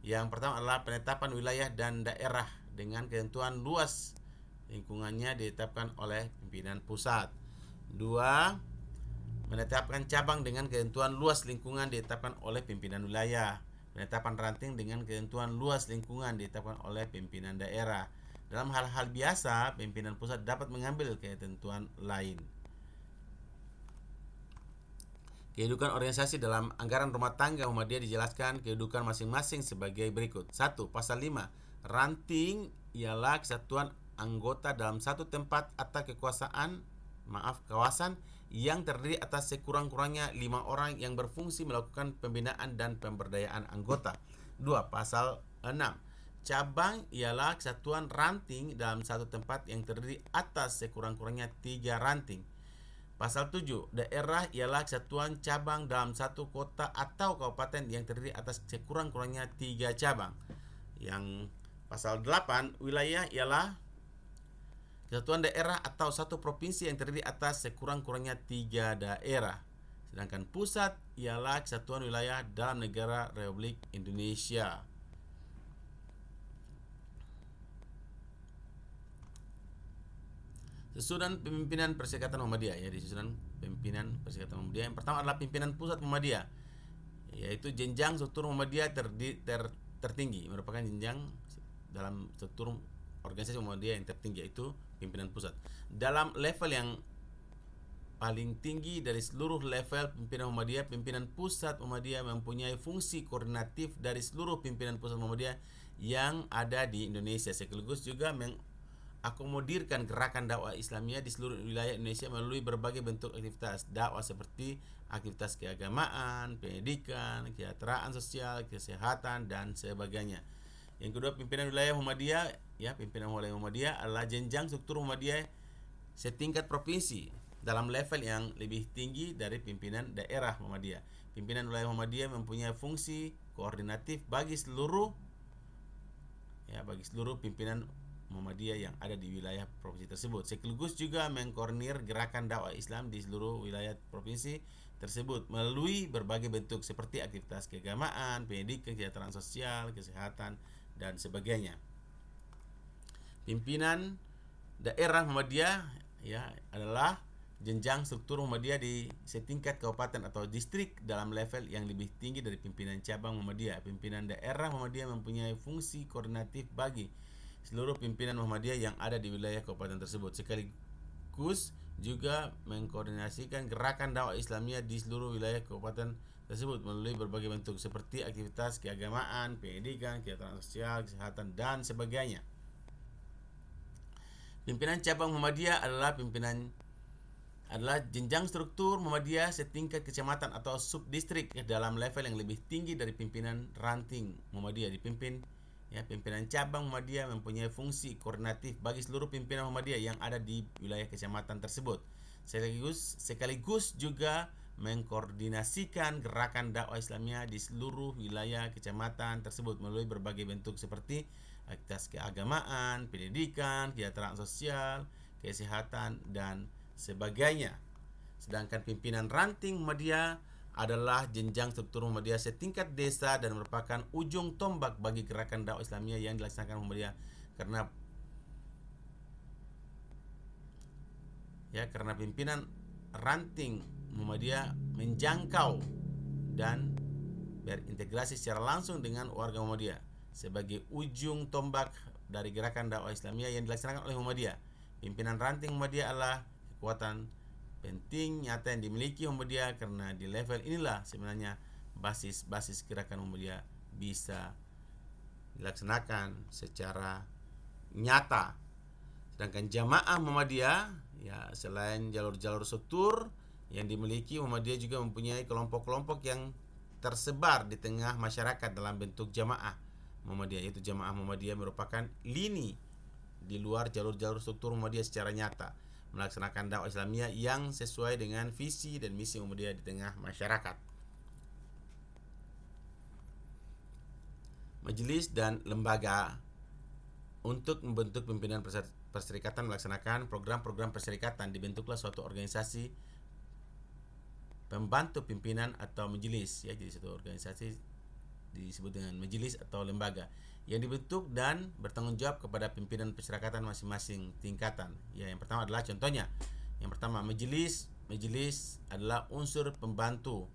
yang pertama adalah penetapan wilayah dan daerah dengan ketentuan luas lingkungannya ditetapkan oleh pimpinan pusat. 2. Menetapkan cabang dengan ketentuan luas lingkungan ditetapkan oleh pimpinan wilayah. Penetapan ranting dengan ketentuan luas lingkungan ditetapkan oleh pimpinan daerah. Dalam hal-hal biasa, pimpinan pusat dapat mengambil ketentuan lain. Kedudukan organisasi dalam anggaran rumah tangga Muhammadiyah dijelaskan kedudukan masing-masing sebagai berikut. 1. Pasal 5. Ranting ialah kesatuan anggota dalam satu tempat atau kawasan yang terdiri atas sekurang-kurangnya 5 orang yang berfungsi melakukan pembinaan dan pemberdayaan anggota. 2. Pasal 6. Cabang ialah kesatuan ranting dalam satu tempat yang terdiri atas sekurang-kurangnya 3 ranting. Pasal 7. Daerah ialah kesatuan cabang dalam satu kota atau kabupaten yang terdiri atas sekurang-kurangnya 3 cabang. Yang pasal 8. Wilayah ialah kesatuan daerah atau satu provinsi yang terdiri atas sekurang-kurangnya 3 daerah. Sedangkan pusat ialah kesatuan wilayah dalam negara Republik Indonesia. Susunan pimpinan Perserikatan Muhammadiyah ya, di susunan pimpinan Perserikatan Muhammadiyah. Yang pertama adalah pimpinan pusat Muhammadiyah, yaitu jenjang struktur Muhammadiyah tertinggi, merupakan jenjang dalam struktur organisasi Muhammadiyah yang tertinggi, yaitu pimpinan pusat. Dalam level yang paling tinggi dari seluruh level pimpinan Muhammadiyah, pimpinan pusat Muhammadiyah mempunyai fungsi koordinatif dari seluruh pimpinan pusat Muhammadiyah yang ada di Indonesia, sekaligus juga akomodirkan gerakan dakwah Islamiyah di seluruh wilayah Indonesia melalui berbagai bentuk aktivitas dakwah seperti aktivitas keagamaan, pendidikan, kesejahteraan sosial, kesehatan, dan sebagainya. Yang kedua, pimpinan wilayah Muhammadiyah ya, pimpinan wilayah Muhammadiyah adalah jenjang struktur Muhammadiyah setingkat provinsi dalam level yang lebih tinggi dari pimpinan daerah Muhammadiyah. Pimpinan wilayah Muhammadiyah mempunyai fungsi koordinatif bagi seluruh pimpinan Muhammadiyah yang ada di wilayah provinsi tersebut, sekaligus juga mengkoordinir gerakan dakwah Islam di seluruh wilayah provinsi tersebut melalui berbagai bentuk seperti aktivitas keagamaan, pendidikan, kesejahteraan sosial, kesehatan, dan sebagainya. Pimpinan daerah Muhammadiyah ya adalah jenjang struktur Muhammadiyah di setingkat kabupaten atau distrik dalam level yang lebih tinggi dari pimpinan cabang Muhammadiyah. Pimpinan daerah Muhammadiyah mempunyai fungsi koordinatif bagi seluruh pimpinan Muhammadiyah yang ada di wilayah kabupaten tersebut, sekaligus juga mengkoordinasikan gerakan dakwah Islamiyah di seluruh wilayah kabupaten tersebut melalui berbagai bentuk seperti aktivitas keagamaan, pendidikan, kegiatan sosial, kesehatan, dan sebagainya. Pimpinan cabang Muhammadiyah adalah jenjang struktur Muhammadiyah setingkat kecamatan atau subdistrik dalam level yang lebih tinggi dari pimpinan ranting Muhammadiyah. Pimpinan cabang Muhammadiyah mempunyai fungsi koordinatif bagi seluruh pimpinan Muhammadiyah yang ada di wilayah kecamatan tersebut. Sekaligus juga mengkoordinasikan gerakan dakwah Islamiyah di seluruh wilayah kecamatan tersebut melalui berbagai bentuk seperti aktivitas keagamaan, pendidikan, kesejahteraan sosial, kesehatan, dan sebagainya. Sedangkan pimpinan ranting Muhammadiyah adalah jenjang struktur Muhammadiyah setingkat desa dan merupakan ujung tombak bagi gerakan dakwah Islamiyah yang dilaksanakan Muhammadiyah karena pimpinan ranting Muhammadiyah menjangkau dan berintegrasi secara langsung dengan warga Muhammadiyah. Sebagai ujung tombak dari gerakan dakwah Islamiyah yang dilaksanakan oleh Muhammadiyah, pimpinan ranting Muhammadiyah adalah kekuatan penting nyata yang dimiliki Muhammadiyah, karena di level inilah sebenarnya basis gerakan Muhammadiyah bisa dilaksanakan secara nyata. Sedangkan jamaah Muhammadiyah, selain jalur-jalur struktur yang dimiliki, Muhammadiyah juga mempunyai kelompok-kelompok yang tersebar di tengah masyarakat dalam bentuk jamaah Muhammadiyah, yaitu jamaah Muhammadiyah merupakan lini di luar jalur-jalur struktur Muhammadiyah secara nyata, melaksanakan dakwah Islamiyah yang sesuai dengan visi dan misi Muhammadiyah di tengah masyarakat. Majelis dan lembaga untuk membentuk pimpinan perserikatan melaksanakan program-program perserikatan, dibentuklah suatu organisasi pembantu pimpinan atau majelis, jadi suatu organisasi disebut dengan majelis atau lembaga yang dibentuk dan bertanggung jawab kepada pimpinan perserikatan masing-masing tingkatan. Yang pertama adalah contohnya. Yang pertama, majelis adalah unsur pembantu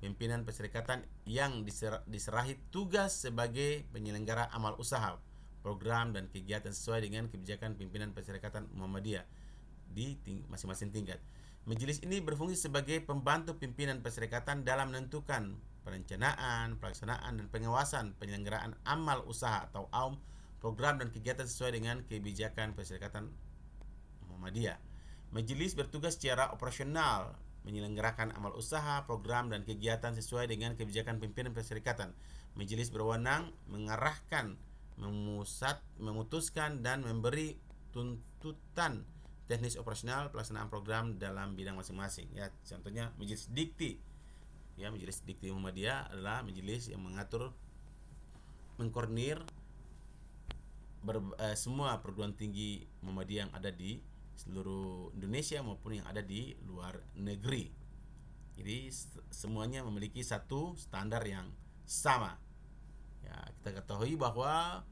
pimpinan perserikatan yang diserahi tugas sebagai penyelenggara amal usaha, program dan kegiatan sesuai dengan kebijakan pimpinan perserikatan Muhammadiyah di masing-masing tingkat. Majelis ini berfungsi sebagai pembantu pimpinan perserikatan dalam menentukan perencanaan, pelaksanaan, dan pengawasan penyelenggaraan amal usaha atau AUM, program dan kegiatan sesuai dengan kebijakan perserikatan Muhammadiyah. Majelis bertugas secara operasional menyelenggarakan amal usaha, program, dan kegiatan sesuai dengan kebijakan pimpinan perserikatan. Majelis berwenang mengarahkan, memutuskan, dan memberi tuntutan teknis operasional pelaksanaan program dalam bidang masing-masing. Contohnya Majelis Dikti. Majelis Dikti Muhammadiyah adalah majelis yang mengatur, mengkoordinir semua perguruan tinggi Muhammadiyah yang ada di seluruh Indonesia maupun yang ada di luar negeri. Jadi semuanya memiliki satu standar yang sama. Kita ketahui bahwa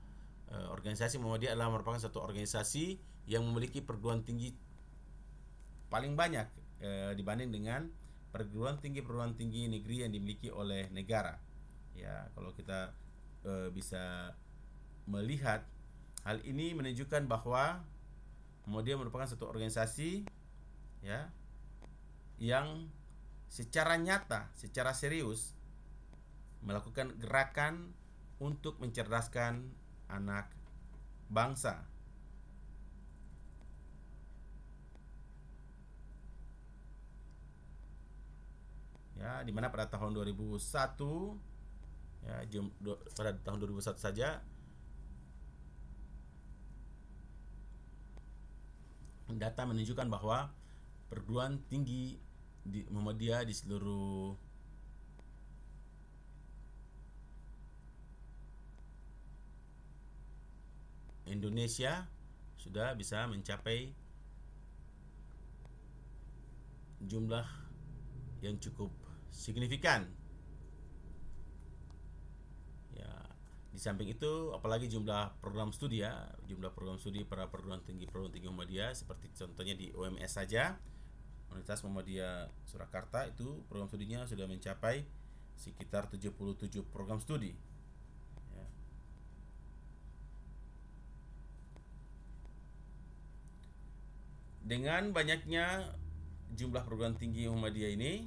organisasi Muhammadiyah adalah merupakan satu organisasi yang memiliki perguruan tinggi paling banyak dibanding dengan perguruan tinggi negeri yang dimiliki oleh negara. Kalau kita bisa melihat hal ini menunjukkan bahwa Muhammadiyah merupakan satu organisasi yang secara nyata, secara serius melakukan gerakan untuk mencerdaskan anak bangsa. Di mana pada tahun 2001 pada tahun 2001 saja data menunjukkan bahwa perguruan tinggi di Muhammadiyah di seluruh Indonesia sudah bisa mencapai jumlah yang cukup signifikan. Di samping itu, apalagi jumlah program studi para perguruan tinggi Muhammadiyah, seperti contohnya di UMS saja, Universitas Muhammadiyah Surakarta, itu program studinya sudah mencapai sekitar 77 program studi. Dengan banyaknya jumlah perguruan tinggi Muhammadiyah ini,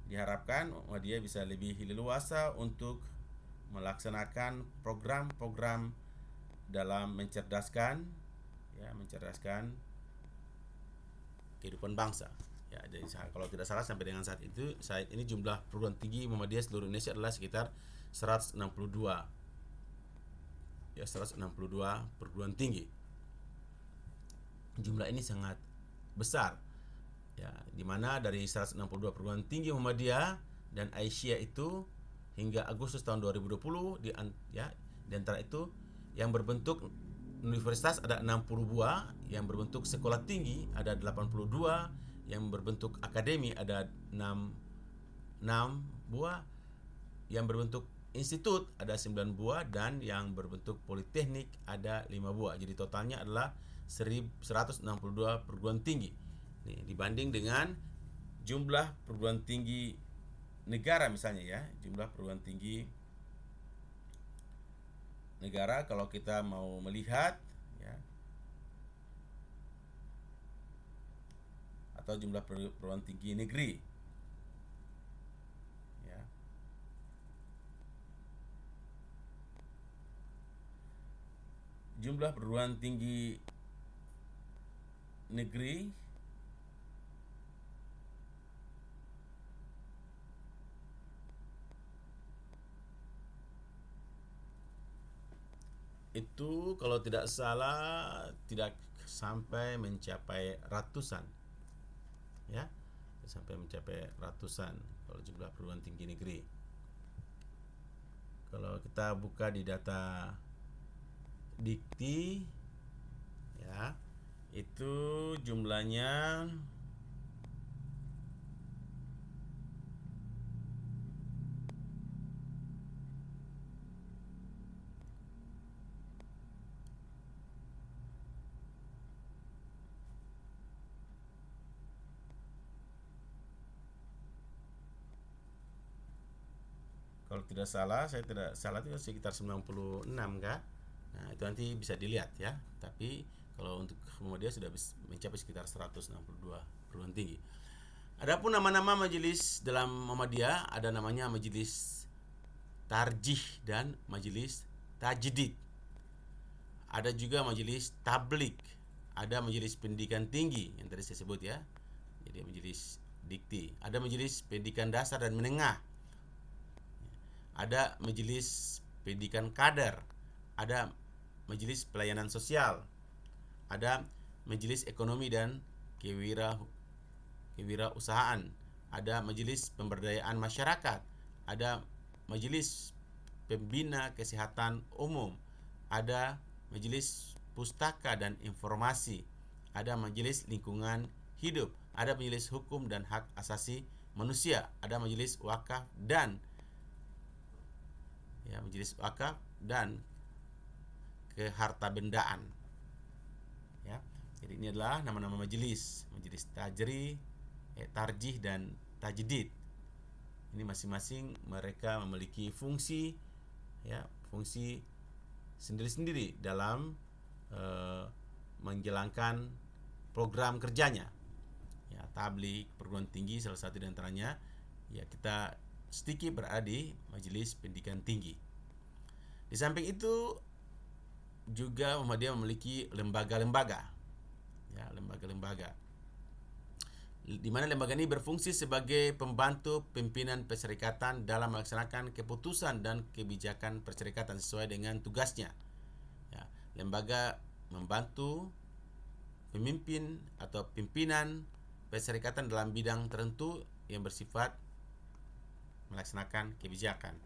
diharapkan Muhammadiyah bisa lebih leluasa untuk melaksanakan program-program dalam mencerdaskan kehidupan bangsa. Ya, jadi kalau tidak salah sampai dengan saat ini jumlah perguruan tinggi Muhammadiyah seluruh Indonesia adalah sekitar 162. Ya, 162 perguruan tinggi. Jumlah ini sangat besar. Ya, di mana dari 162 perguruan tinggi Muhammadiyah dan Aisyah itu hingga Agustus tahun 2020 di antara itu yang berbentuk universitas ada 60 buah, yang berbentuk sekolah tinggi ada 82, yang berbentuk akademi ada 6 buah, yang berbentuk institut ada 9 buah, dan yang berbentuk politeknik ada 5 buah. Jadi totalnya adalah 162 perguruan tinggi. Nih, dibanding dengan jumlah perguruan tinggi negara misalnya ya, jumlah perguruan tinggi negara kalau kita mau melihat ya, atau jumlah perguruan tinggi negeri ya, jumlah perguruan tinggi negeri itu kalau tidak salah tidak sampai mencapai ratusan ya, sampai mencapai ratusan kalau jumlah perguruan tinggi negeri. Kalau kita buka di data Dikti ya, itu jumlahnya kalau tidak salah, saya tidak salah itu sekitar 96 kah? Nah, itu nanti bisa dilihat ya. Tapi kalau untuk Muhammadiyah sudah mencapai sekitar 162 perguruan tinggi. Adapun nama-nama majelis dalam Muhammadiyah, ada namanya majelis tarjih dan majelis tajdid. Ada juga majelis tablik, ada majelis pendidikan tinggi yang tadi saya sebut ya. Jadi majelis dikti, ada majelis pendidikan dasar dan menengah, ada majelis pendidikan kader, ada majelis pelayanan sosial, ada majelis ekonomi dan kewirausahaan, ada majelis pemberdayaan masyarakat, ada majelis pembina kesehatan umum, ada majelis pustaka dan informasi, ada majelis lingkungan hidup, ada majelis hukum dan hak asasi manusia, ada majelis wakaf dan kehartabendaan ya. Jadi ini adalah nama-nama majelis tajri, tarjih dan tajdid. Ini masing-masing mereka memiliki fungsi ya, fungsi sendiri-sendiri dalam menjalankan program kerjanya. Ya, tablik perguruan tinggi salah satu di antaranya ya, kita sedikit berada di majelis pendidikan tinggi. Di samping itu juga Muhammadiyah memiliki lembaga-lembaga ya, lembaga-lembaga di mana lembaga ini berfungsi sebagai pembantu pimpinan perserikatan dalam melaksanakan keputusan dan kebijakan perserikatan sesuai dengan tugasnya ya. Lembaga membantu pemimpin atau pimpinan perserikatan dalam bidang tertentu yang bersifat melaksanakan kebijakan.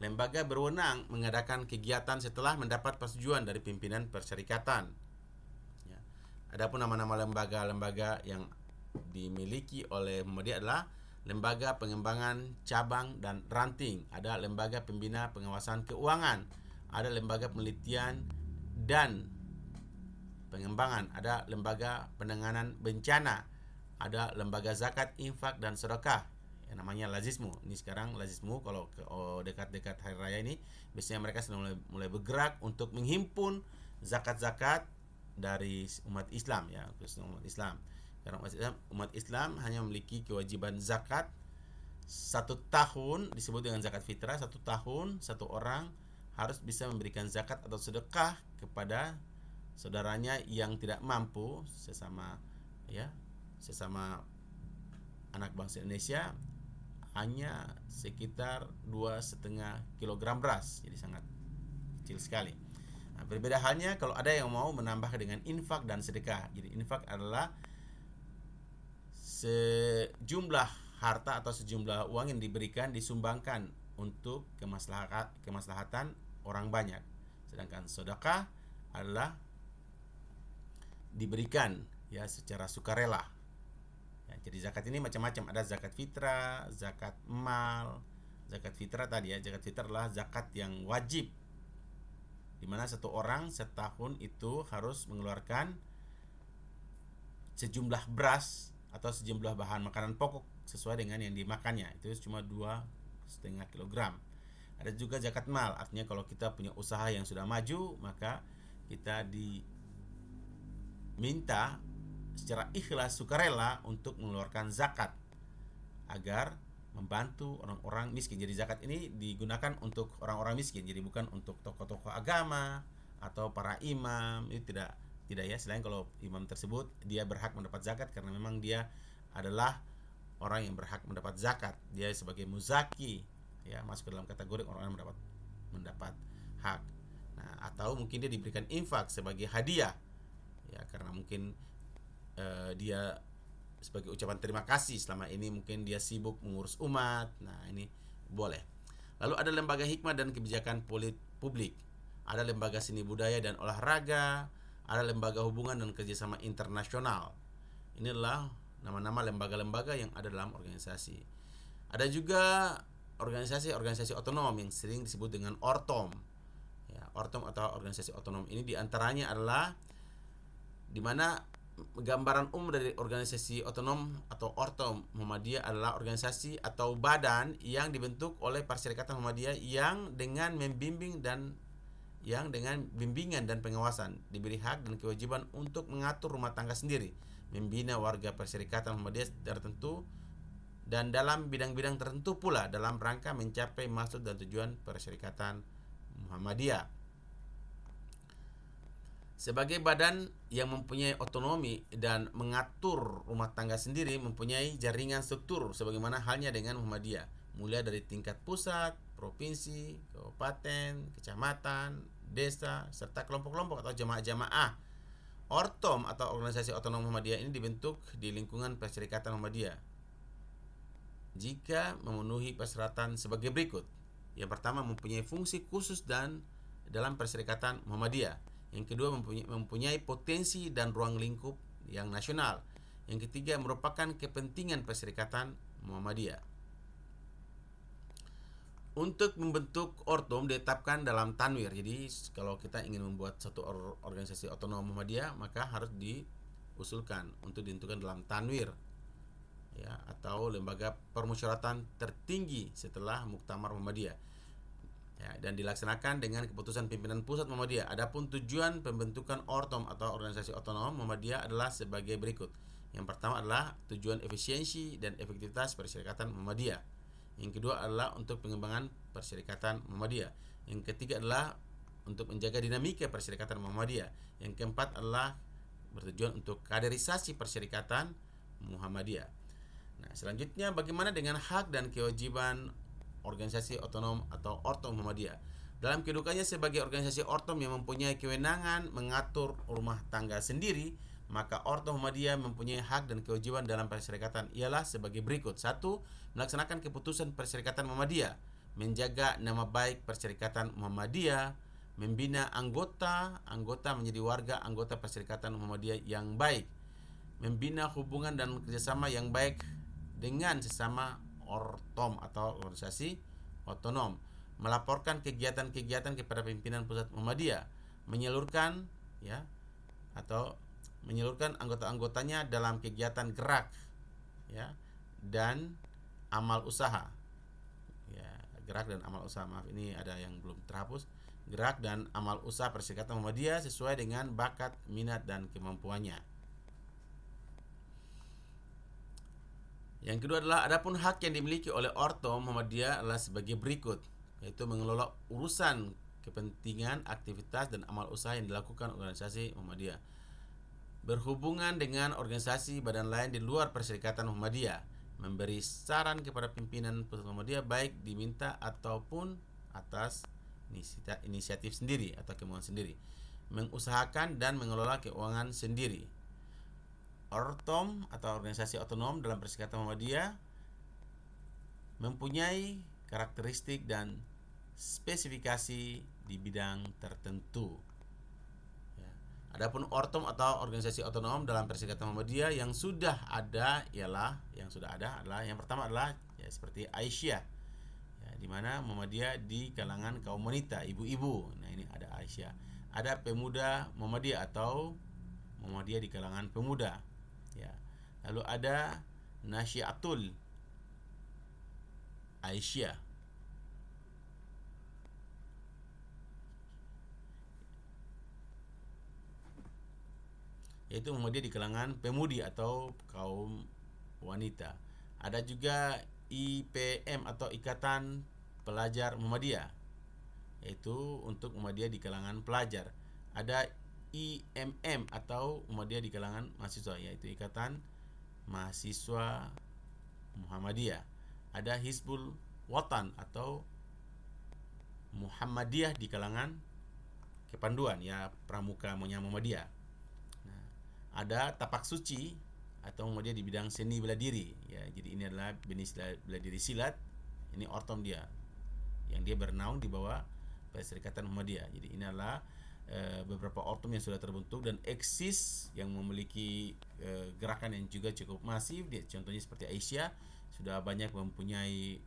Lembaga berwenang mengadakan kegiatan setelah mendapat persetujuan dari pimpinan perserikatan. Ya. Adapun nama-nama lembaga-lembaga yang dimiliki oleh Muhammadiyah adalah lembaga pengembangan cabang dan ranting, ada lembaga pembina pengawasan keuangan, ada lembaga penelitian dan pengembangan, ada lembaga penanganan bencana, ada lembaga zakat, infak dan sedekah yang namanya Lazismu. Ini sekarang Lazismu kalau dekat-dekat hari raya ini biasanya mereka sudah mulai bergerak untuk menghimpun zakat-zakat dari umat Islam ya, khususnya umat Islam. Karena umat Islam hanya memiliki kewajiban zakat 1 tahun disebut dengan zakat fitrah. 1 tahun satu orang harus bisa memberikan zakat atau sedekah kepada saudaranya yang tidak mampu, sesama anak bangsa Indonesia, hanya sekitar 2,5 kilogram beras, jadi sangat kecil sekali. Nah, berbeda halnya kalau ada yang mau menambah dengan infak dan sedekah. Jadi infak adalah sejumlah harta atau sejumlah uang yang diberikan, disumbangkan untuk kemaslahatan orang banyak. Sedangkan sedekah adalah diberikan secara sukarela. Jadi zakat ini macam-macam, ada zakat fitrah, zakat mal. Zakat fitrah tadi zakat fitrah adalah zakat yang wajib, di mana satu orang setahun itu harus mengeluarkan sejumlah beras atau sejumlah bahan makanan pokok sesuai dengan yang dimakannya, itu cuma 2,5 kilogram. Ada juga zakat mal, artinya kalau kita punya usaha yang sudah maju, maka kita diminta secara ikhlas sukarela untuk mengeluarkan zakat agar membantu orang-orang miskin. Jadi zakat ini digunakan untuk orang-orang miskin, jadi bukan untuk tokoh-tokoh agama atau para imam. Itu tidak selain kalau imam tersebut dia berhak mendapat zakat karena memang dia adalah orang yang berhak mendapat zakat, dia sebagai muzaki masuk ke dalam kategori orang yang mendapat hak. Nah, atau mungkin dia diberikan infak sebagai hadiah karena mungkin dia sebagai ucapan terima kasih selama ini mungkin dia sibuk mengurus umat. Nah, ini boleh. Lalu ada lembaga hikmah dan kebijakan publik, ada lembaga seni budaya dan olahraga, ada lembaga hubungan dan kerjasama internasional. Inilah nama-nama lembaga-lembaga yang ada dalam organisasi. Ada juga organisasi otonom yang sering disebut dengan ortom. Ortom atau organisasi otonom ini diantaranya adalah di mana gambaran umum dari organisasi otonom atau ortom Muhammadiyah adalah organisasi atau badan yang dibentuk oleh Perserikatan Muhammadiyah yang dengan bimbingan dan pengawasan diberi hak dan kewajiban untuk mengatur rumah tangga sendiri, membina warga Perserikatan Muhammadiyah tertentu, dan dalam bidang-bidang tertentu pula dalam rangka mencapai maksud dan tujuan Perserikatan Muhammadiyah. Sebagai badan yang mempunyai otonomi dan mengatur rumah tangga sendiri, mempunyai jaringan struktur sebagaimana halnya dengan Muhammadiyah, mulai dari tingkat pusat, provinsi, kabupaten, kecamatan, desa, serta kelompok-kelompok atau jamaah-jamaah. Ortom atau organisasi otonom Muhammadiyah ini dibentuk di lingkungan Perserikatan Muhammadiyah jika memenuhi persyaratan sebagai berikut. Yang pertama, mempunyai fungsi khusus dan dalam Perserikatan Muhammadiyah. Yang kedua, mempunyai potensi dan ruang lingkup yang nasional. Yang ketiga, merupakan kepentingan Perserikatan Muhammadiyah. Untuk membentuk ortom ditetapkan dalam tanwir. Jadi kalau kita ingin membuat satu organisasi otonom Muhammadiyah, maka harus diusulkan untuk ditentukan dalam tanwir atau lembaga permusyawaratan tertinggi setelah Muktamar Muhammadiyah. Dan dilaksanakan dengan keputusan pimpinan pusat Muhammadiyah. Adapun tujuan pembentukan ortom atau organisasi otonom Muhammadiyah adalah sebagai berikut. Yang pertama adalah tujuan efisiensi dan efektivitas Perserikatan Muhammadiyah. Yang kedua adalah untuk pengembangan Perserikatan Muhammadiyah. Yang ketiga adalah untuk menjaga dinamika Perserikatan Muhammadiyah. Yang keempat adalah bertujuan untuk kaderisasi Perserikatan Muhammadiyah. Nah, selanjutnya bagaimana dengan hak dan kewajiban organisasi otonom atau ortom Muhammadiyah? Dalam kedudukannya sebagai organisasi ortom yang mempunyai kewenangan mengatur rumah tangga sendiri, maka ortom Muhammadiyah mempunyai hak dan kewajiban dalam perserikatan ialah sebagai berikut. 1. Melaksanakan keputusan Perserikatan Muhammadiyah, menjaga nama baik Perserikatan Muhammadiyah, membina anggota menjadi warga anggota Perserikatan Muhammadiyah yang baik, membina hubungan dan kerjasama yang baik dengan sesama ortom atau organisasi otonom, melaporkan kegiatan-kegiatan kepada pimpinan pusat Muhammadiyah, menyalurkan anggota-anggotanya dalam kegiatan gerak dan amal usaha. Gerak dan amal usaha, maaf ini ada yang belum terhapus. Gerak dan amal usaha Perserikatan Muhammadiyah sesuai dengan bakat, minat dan kemampuannya. Yang kedua adalah adapun hak yang dimiliki oleh Ortom Muhammadiyah adalah sebagai berikut, yaitu mengelola urusan kepentingan, aktivitas dan amal usaha yang dilakukan organisasi Muhammadiyah berhubungan dengan organisasi badan lain di luar Perserikatan Muhammadiyah, memberi saran kepada pimpinan pusat Muhammadiyah baik diminta ataupun atas inisiatif sendiri atau kemauan sendiri, mengusahakan dan mengelola keuangan sendiri. Ortom atau organisasi otonom dalam Perserikatan Muhammadiyah mempunyai karakteristik dan spesifikasi di bidang tertentu. Adapun Ortom atau organisasi otonom dalam Perserikatan Muhammadiyah yang sudah ada adalah yang pertama adalah seperti Aisyah, di mana Muhammadiyah di kalangan kaum wanita, ibu-ibu. Nah, ini ada Aisyah. Ada pemuda Muhammadiyah atau Muhammadiyah di kalangan pemuda. Lalu ada Nasyiatul Aisyah, yaitu Muhammadiyah di kalangan pemudi atau kaum wanita. Ada juga IPM atau Ikatan Pelajar Muhammadiyah, yaitu untuk Muhammadiyah di kalangan pelajar. Ada IMM atau Muhammadiyah di kalangan mahasiswa, yaitu Ikatan Mahasiswa Muhammadiyah. Ada Hizbul Watan atau Muhammadiyah di kalangan kepanduan, pramuka Muhammadiyah. Nah, ada Tapak Suci atau Muhammadiyah di bidang seni bela diri. Jadi ini adalah jenis bela diri silat. Ini Ortom dia, yang dia bernaung di bawah Perserikatan Muhammadiyah. Jadi ini adalah beberapa Ortom yang sudah terbentuk dan eksis, yang memiliki gerakan yang juga cukup masif. Contohnya seperti Aisyah sudah banyak mempunyai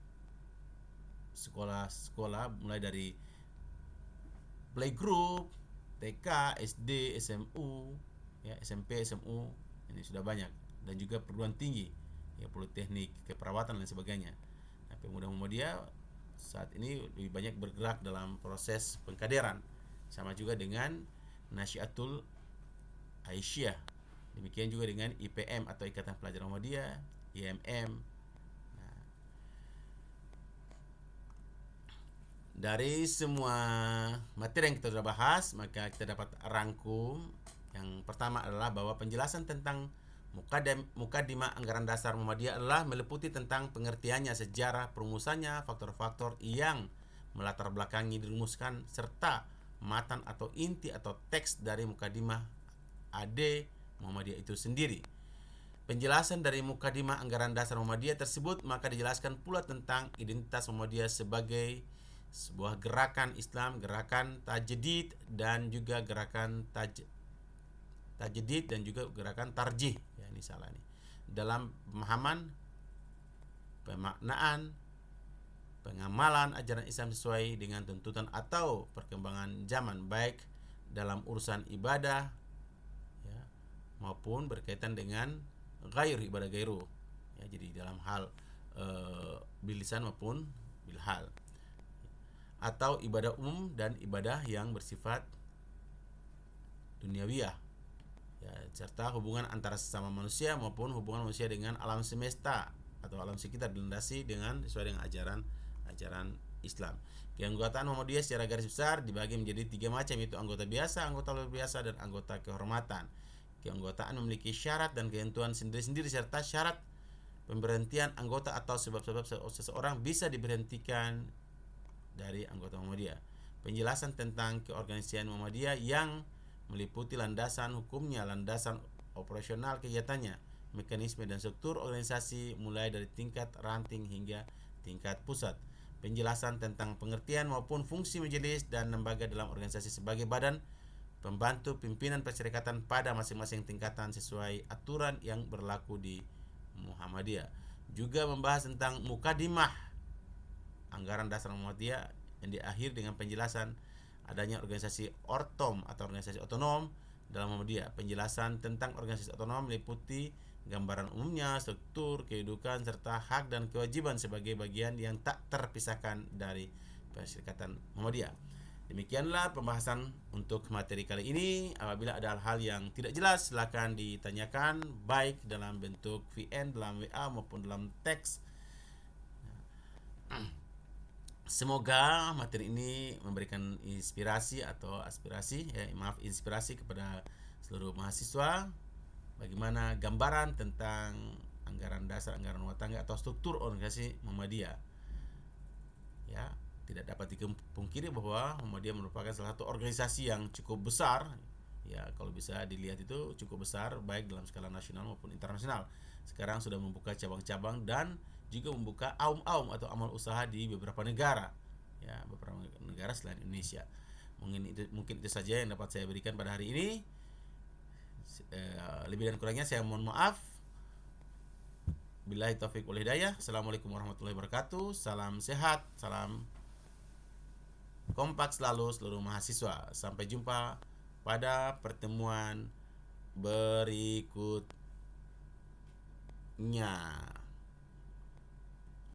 sekolah-sekolah mulai dari playgroup, TK, SD, SMU, SMP, SMU, ini sudah banyak, dan juga perguruan tinggi, politeknik, keperawatan dan sebagainya. Nah, pemuda Muhammadiyah saat ini lebih banyak bergerak dalam proses pengkaderan. Sama juga dengan Nasyiatul Aisyah. Demikian juga dengan IPM atau Ikatan Pelajar Muhammadiyah, IMM. Nah, dari semua materi yang kita sudah bahas, maka kita dapat rangkum. Yang pertama adalah bahwa penjelasan tentang Mukaddimah Anggaran Dasar Muhammadiyah adalah meliputi tentang pengertiannya, sejarah, perumusannya, faktor-faktor yang melatar belakangi dirumuskan, serta matan atau inti atau teks dari Mukaddimah AD Muhammadiyah itu sendiri. Penjelasan dari Mukaddimah Anggaran Dasar Muhammadiyah tersebut maka dijelaskan pula tentang identitas Muhammadiyah sebagai sebuah gerakan Islam, gerakan tajdid dan juga gerakan tajdid dan juga gerakan tarjih. Ini salah nih. Dalam pemahaman, pemaknaan, pengamalan ajaran Islam sesuai dengan tuntutan atau perkembangan zaman, baik dalam urusan ibadah maupun berkaitan dengan ibadah gairu, jadi dalam hal bilisan maupun bilhal, atau ibadah umum dan ibadah yang bersifat duniawiyah, serta hubungan antara sesama manusia maupun hubungan manusia dengan alam semesta atau alam sekitar dilandasi dengan sesuai dengan ajaran Islam. Keanggotaan Muhammadiyah secara garis besar dibagi menjadi 3 macam, yaitu anggota biasa, anggota luar biasa, dan anggota kehormatan. Keanggotaan memiliki syarat dan ketentuan sendiri-sendiri serta syarat pemberhentian anggota atau sebab-sebab seseorang bisa diberhentikan dari anggota Muhammadiyah. Penjelasan tentang keorganisasian Muhammadiyah yang meliputi landasan hukumnya, landasan operasional kegiatannya, mekanisme dan struktur organisasi mulai dari tingkat ranting hingga tingkat pusat. Penjelasan tentang pengertian maupun fungsi majelis dan lembaga dalam organisasi sebagai badan pembantu pimpinan perserikatan pada masing-masing tingkatan sesuai aturan yang berlaku di Muhammadiyah. Juga membahas tentang Mukaddimah Anggaran Dasar Muhammadiyah yang diakhiri dengan penjelasan adanya organisasi Ortom atau organisasi otonom dalam Muhammadiyah. Penjelasan tentang organisasi otonom meliputi gambaran umumnya, struktur, kehidupan, serta hak dan kewajiban sebagai bagian yang tak terpisahkan dari Perserikatan Muhammadiyah. Demikianlah pembahasan untuk materi kali ini. Apabila ada hal-hal yang tidak jelas, silakan ditanyakan baik dalam bentuk VN, dalam WA maupun dalam teks. Semoga materi ini memberikan inspirasi atau aspirasi, inspirasi kepada seluruh mahasiswa bagaimana gambaran tentang anggaran dasar, anggaran rumah tangga atau struktur organisasi Muhammadiyah. Ya, tidak dapat dipungkiri bahwa Muhammadiyah merupakan salah satu organisasi yang cukup besar. Ya, kalau bisa dilihat itu cukup besar baik dalam skala nasional maupun internasional. Sekarang sudah membuka cabang-cabang dan juga membuka aum-aum atau amal usaha di beberapa negara. Ya, beberapa negara selain Indonesia. Mungkin itu saja yang dapat saya berikan pada hari ini. Lebih dan kurangnya saya mohon maaf. Billahi taufiq wal hidayah. Assalamualaikum warahmatullahi wabarakatuh. Salam sehat, salam kompak selalu seluruh mahasiswa. Sampai jumpa pada pertemuan berikutnya.